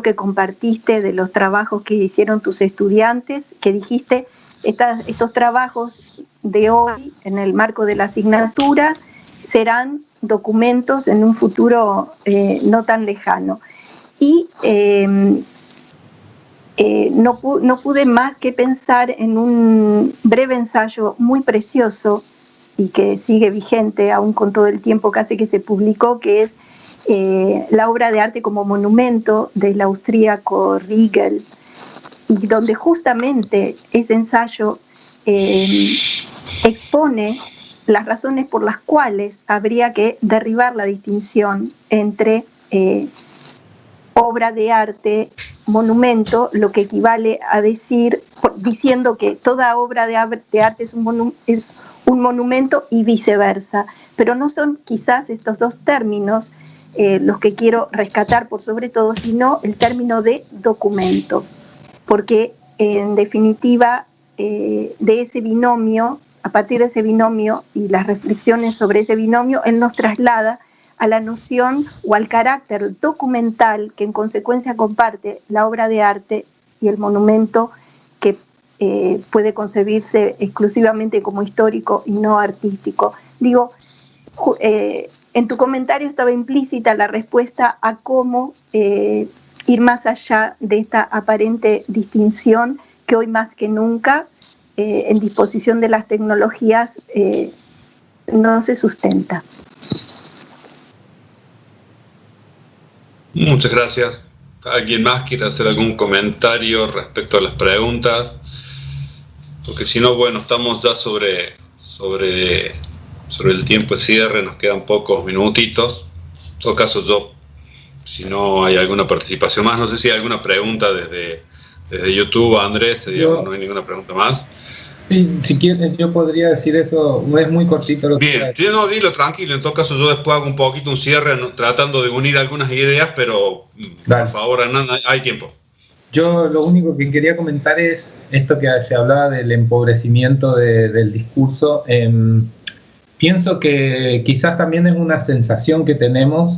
Speaker 5: que compartiste de los trabajos que hicieron tus estudiantes, que dijiste, estos trabajos de hoy, en el marco de la asignatura, serán documentos en un futuro no tan lejano. Y no pude más que pensar en un breve ensayo muy precioso y que sigue vigente aún con todo el tiempo casi que se publicó, que es la obra de arte como monumento del austríaco Riegel, y donde justamente ese ensayo expone las razones por las cuales habría que derribar la distinción entre obra de arte, monumento, lo que equivale a decir, diciendo que toda obra de arte es un monumento y viceversa. Pero no son quizás estos dos términos los que quiero rescatar por sobre todo, sino el término de documento, porque en definitiva de ese binomio, a partir de ese binomio y las reflexiones sobre ese binomio, él nos traslada a la noción o al carácter documental que en consecuencia comparte la obra de arte y el monumento, que puede concebirse exclusivamente como histórico y no artístico. Digo, en tu comentario estaba implícita la respuesta a cómo ir más allá de esta aparente distinción que hoy más que nunca en disposición de las tecnologías no se sustenta.
Speaker 1: Muchas gracias. ¿Alguien más quiere hacer algún comentario respecto a las preguntas? Porque si no, bueno, estamos ya sobre el tiempo de cierre, nos quedan pocos minutitos. En todo caso, yo, si no hay alguna participación más, no sé si hay alguna pregunta desde YouTube, Andrés, no hay ninguna pregunta más.
Speaker 7: Sí, si quieres, yo podría decir eso, no es muy cortito lo que...
Speaker 1: Bien, yo no, dilo tranquilo, en todo caso yo después hago un poquito un cierre tratando de unir algunas ideas, pero
Speaker 7: Dale.
Speaker 1: Por favor, Hernán, hay tiempo.
Speaker 7: Yo lo único que quería comentar es esto que se hablaba del empobrecimiento del discurso. Pienso que quizás también es una sensación que tenemos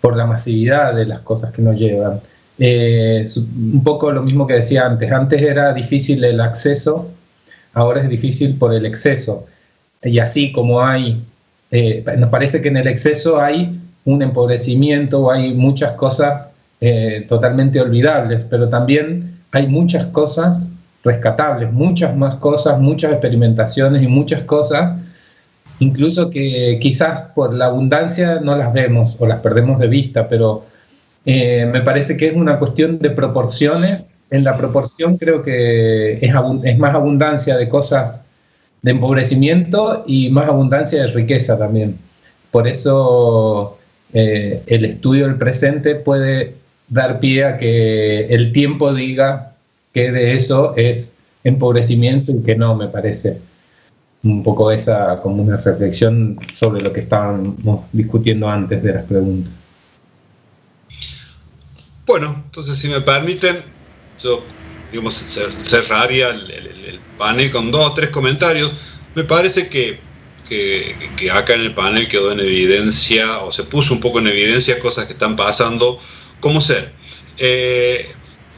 Speaker 7: por la masividad de las cosas que nos llevan. Un poco lo mismo que decía antes. Antes era difícil el acceso, ahora es difícil por el exceso. Y así como hay, nos parece que en el exceso hay un empobrecimiento, hay muchas cosas totalmente olvidables, pero también hay muchas cosas rescatables, muchas más cosas, muchas experimentaciones y muchas cosas, incluso que quizás por la abundancia no las vemos o las perdemos de vista, pero me parece que es una cuestión de proporciones. En la proporción creo que es más abundancia de cosas de empobrecimiento y más abundancia de riqueza también. Por eso el estudio del presente puede dar pie a que el tiempo diga que de eso es empobrecimiento y que no, me parece. Un poco esa como una reflexión sobre lo que estábamos discutiendo antes de las preguntas.
Speaker 1: Bueno, entonces si me permiten, yo digamos, cerraría el panel con 2 o 3 comentarios. Me parece que acá en el panel quedó en evidencia, o se puso un poco en evidencia cosas que están pasando, como ser.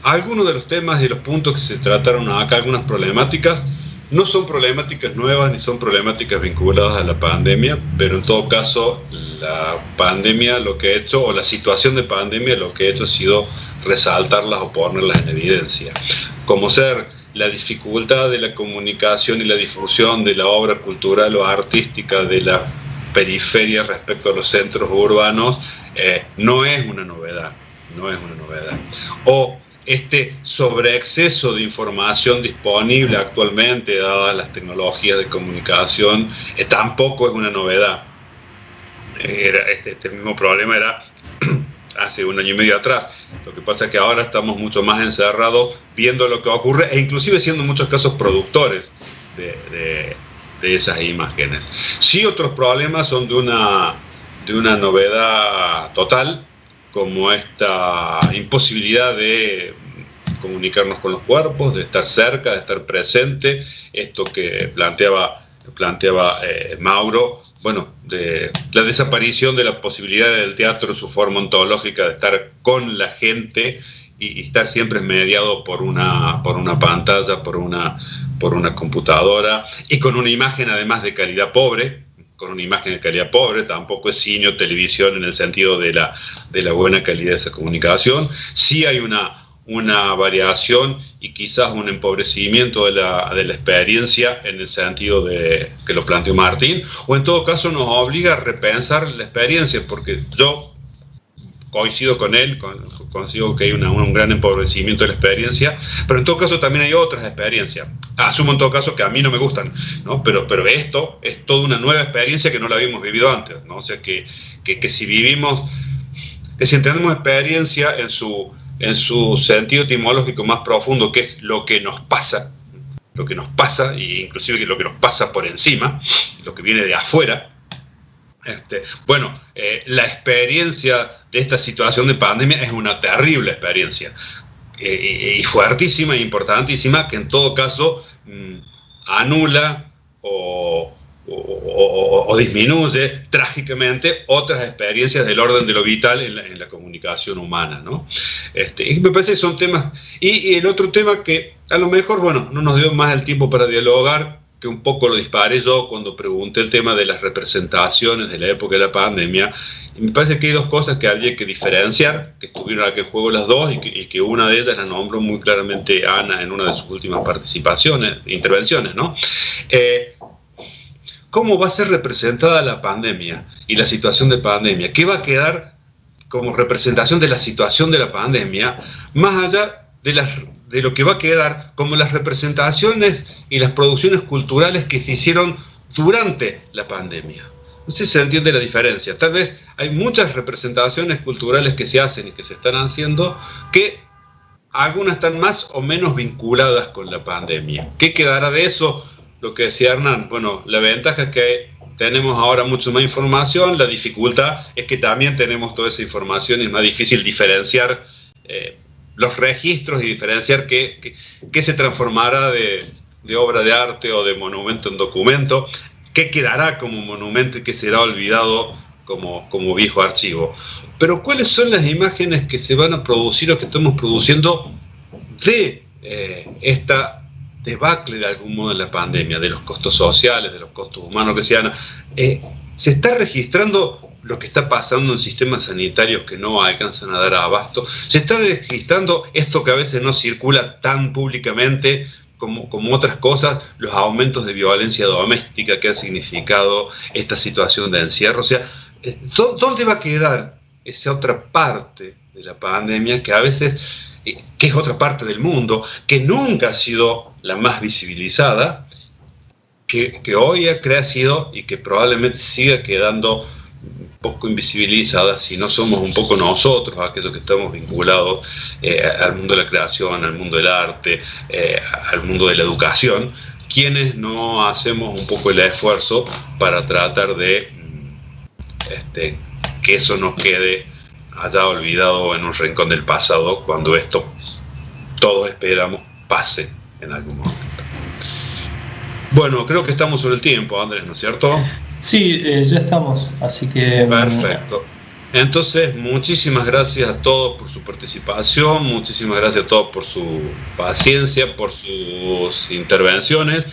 Speaker 1: Algunos de los temas y los puntos que se trataron acá, algunas problemáticas, no son problemáticas nuevas ni son problemáticas vinculadas a la pandemia, pero en todo caso la pandemia lo que ha hecho, o la situación de pandemia lo que ha hecho ha sido resaltarlas o ponerlas en evidencia. Como ser la dificultad de la comunicación y la difusión de la obra cultural o artística de la periferia respecto a los centros urbanos, no es una novedad, no es una novedad. O este sobreexceso de información disponible actualmente, dadas las tecnologías de comunicación, tampoco es una novedad. Este mismo problema era hace 1 año y medio atrás. Lo que pasa es que ahora estamos mucho más encerrados viendo lo que ocurre e inclusive siendo en muchos casos productores de esas imágenes. Sí, otros problemas son de una novedad total, como esta imposibilidad de comunicarnos con los cuerpos, de estar cerca, de estar presente, esto que planteaba Mauro, bueno, de la desaparición de la posibilidad del teatro en su forma ontológica, de estar con la gente y estar siempre mediado por una pantalla, por una computadora, y con una imagen además de calidad pobre. Tampoco es cine o televisión en el sentido de la buena calidad de esa comunicación. Sí hay una variación y quizás un empobrecimiento de la experiencia en el sentido de que lo planteó Martín, o en todo caso nos obliga a repensar la experiencia, porque yo coincido con él, consigo que hay un gran empobrecimiento de la experiencia, pero en todo caso también hay otras experiencias. Asumo en todo caso que a mí no me gustan, ¿no? Pero esto es toda una nueva experiencia que no la habíamos vivido antes, ¿no? O sea que si entendemos experiencia en su sentido etimológico más profundo, que es lo que nos pasa, e inclusive lo que nos pasa por encima, lo que viene de afuera. La experiencia de esta situación de pandemia es una terrible experiencia y fuertísima e importantísima, que en todo caso anula o disminuye trágicamente otras experiencias del orden de lo vital en la comunicación humana, ¿no? Y me parece que son temas. Y el otro tema que a lo mejor, no nos dio más el tiempo para dialogar, que un poco lo disparé yo cuando pregunté el tema de las representaciones de la época de la pandemia, y me parece que hay 2 cosas que habría que diferenciar, que estuvieron aquí en juego las 2, y que una de ellas la nombró muy claramente Ana en una de sus últimas intervenciones, ¿no? ¿Cómo va a ser representada la pandemia y la situación de pandemia? ¿Qué va a quedar como representación de la situación de la pandemia, más allá de lo que va a quedar como las representaciones y las producciones culturales que se hicieron durante la pandemia? No sé si se entiende la diferencia. Tal vez hay muchas representaciones culturales que se hacen y que se están haciendo, que algunas están más o menos vinculadas con la pandemia. ¿Qué quedará de eso? Lo que decía Hernán, la ventaja es que tenemos ahora mucho más información, la dificultad es que también tenemos toda esa información y es más difícil diferenciar los registros y diferenciar qué se transformará de obra de arte o de monumento en documento, qué quedará como monumento y qué será olvidado como viejo archivo. Pero ¿cuáles son las imágenes que se van a producir o que estamos produciendo de esta debacle de algún modo de la pandemia, de los costos sociales, de los costos humanos que sean? Se está registrando lo que está pasando en sistemas sanitarios que no alcanzan a dar abasto. Se está registrando esto que a veces no circula tan públicamente como otras cosas, los aumentos de violencia doméstica que ha significado esta situación de encierro. O sea, ¿dónde va a quedar esa otra parte de la pandemia que a veces, que es otra parte del mundo, que nunca ha sido la más visibilizada, que hoy ha crecido y que probablemente siga quedando un poco invisibilizada si no somos un poco nosotros, aquellos que estamos vinculados al mundo de la creación, al mundo del arte, al mundo de la educación, quienes no hacemos un poco el esfuerzo para tratar de que eso no quede allá olvidado en un rincón del pasado, cuando esto todos esperamos pase en algún momento. Bueno, creo que estamos sobre el tiempo, Andrés, ¿no es cierto?
Speaker 9: Sí, ya estamos, así que...
Speaker 1: Perfecto. Entonces, muchísimas gracias a todos por su participación, muchísimas gracias a todos por su paciencia, por sus intervenciones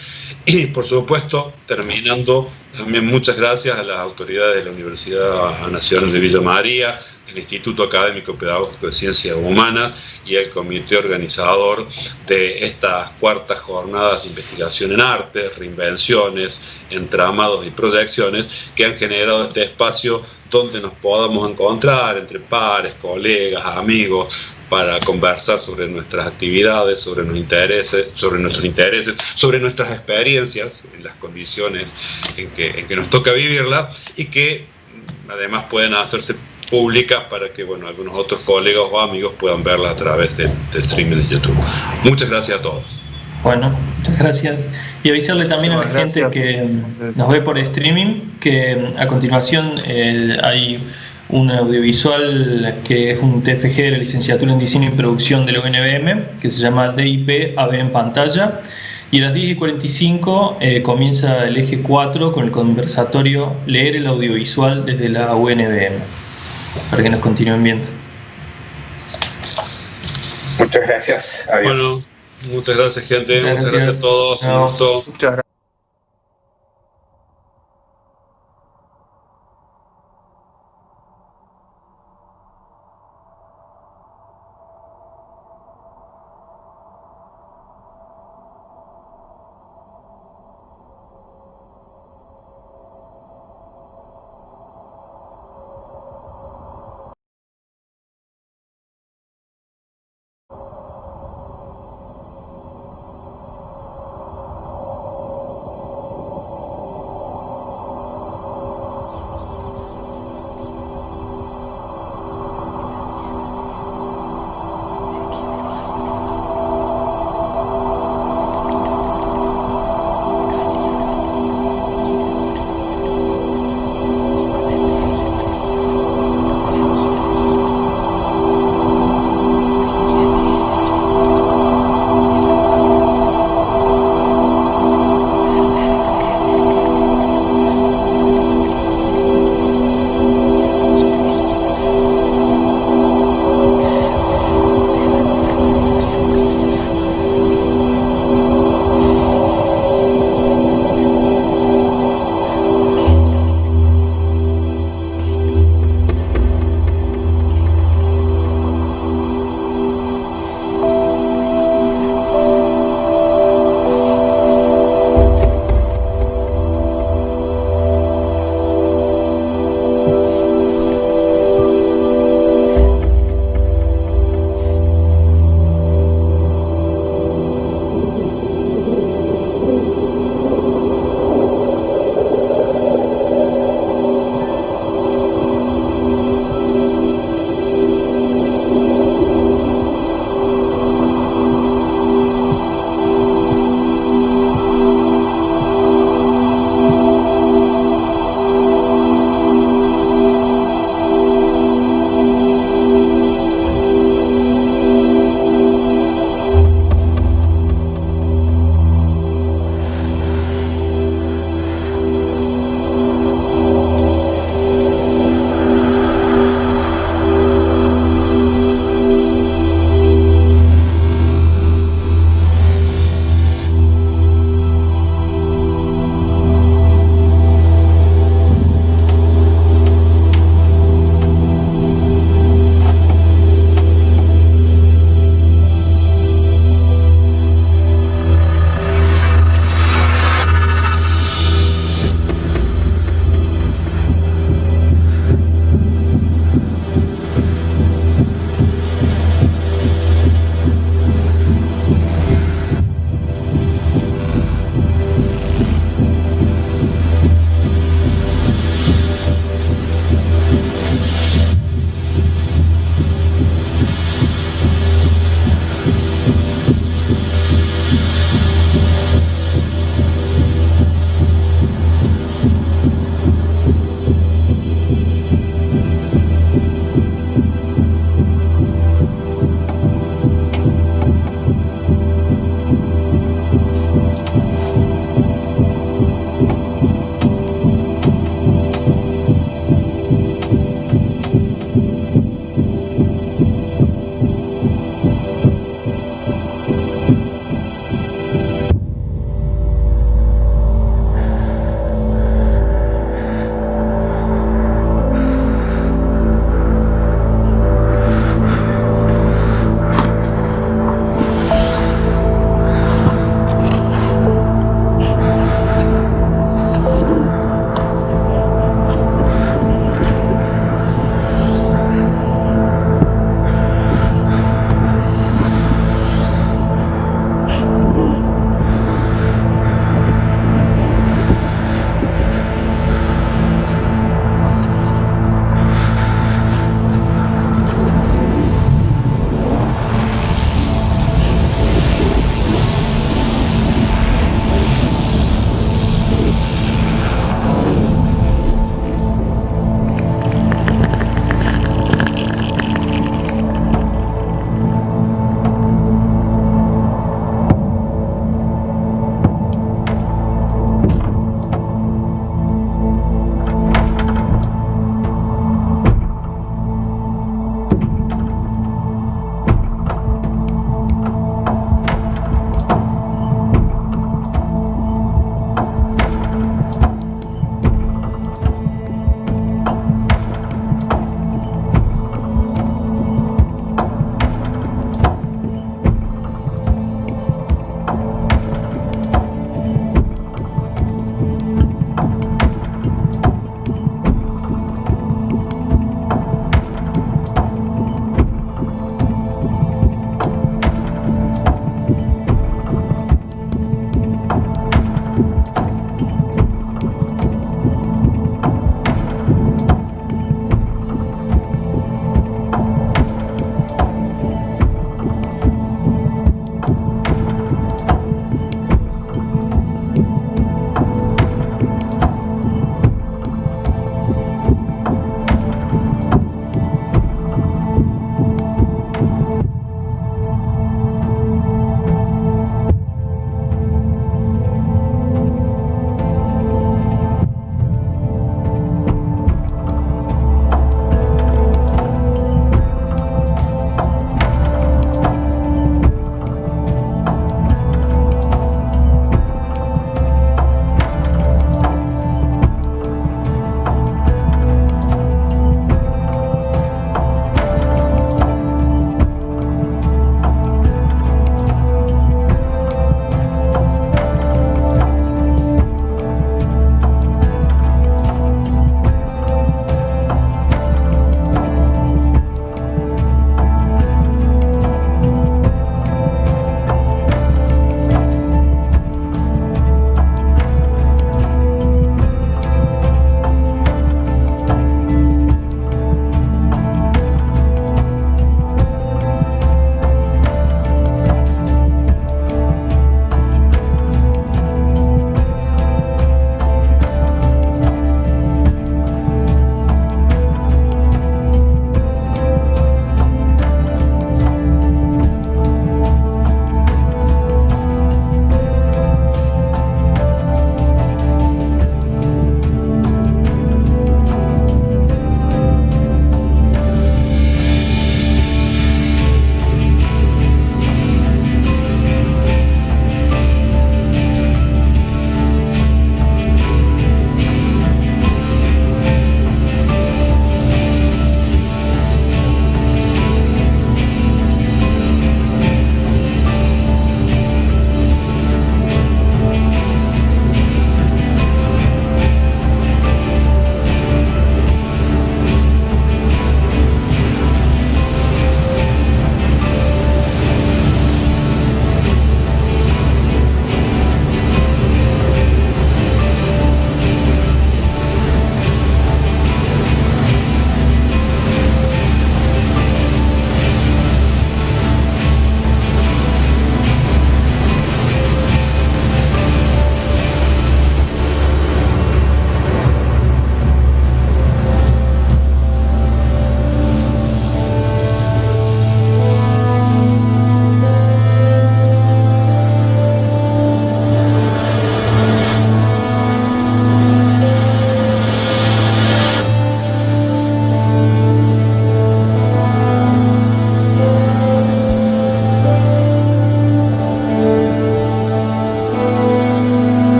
Speaker 1: y, por supuesto, terminando, también muchas gracias a las autoridades de la Universidad Nacional de Villa María, el Instituto Académico Pedagógico de Ciencias Humanas y el comité organizador de estas cuartas jornadas de investigación en arte, reinvenciones, entramados y proyecciones que han generado este espacio donde nos podamos encontrar entre pares, colegas, amigos, para conversar sobre nuestras actividades, sobre nuestros intereses, sobre nuestras experiencias en las condiciones en que nos toca vivirla, y que además pueden hacerse públicas para que, bueno, algunos otros colegas o amigos puedan verla a través del streaming de YouTube. Muchas gracias a todos.
Speaker 9: Bueno, muchas gracias. Y avisarle también a la gente que nos ve por streaming que a continuación hay un audiovisual que es un TFG de la licenciatura en Diseño y Producción de la UNBM, que se llama DIP AB en pantalla. Y a las 10:45 comienza el eje 4 con el conversatorio Leer el audiovisual desde la UNBM, para que nos continúen viendo.
Speaker 8: Muchas gracias. Adiós.
Speaker 1: Bueno, muchas gracias, gente. Muchas gracias a todos.
Speaker 9: No.
Speaker 1: Un gusto.
Speaker 4: Muchas gracias.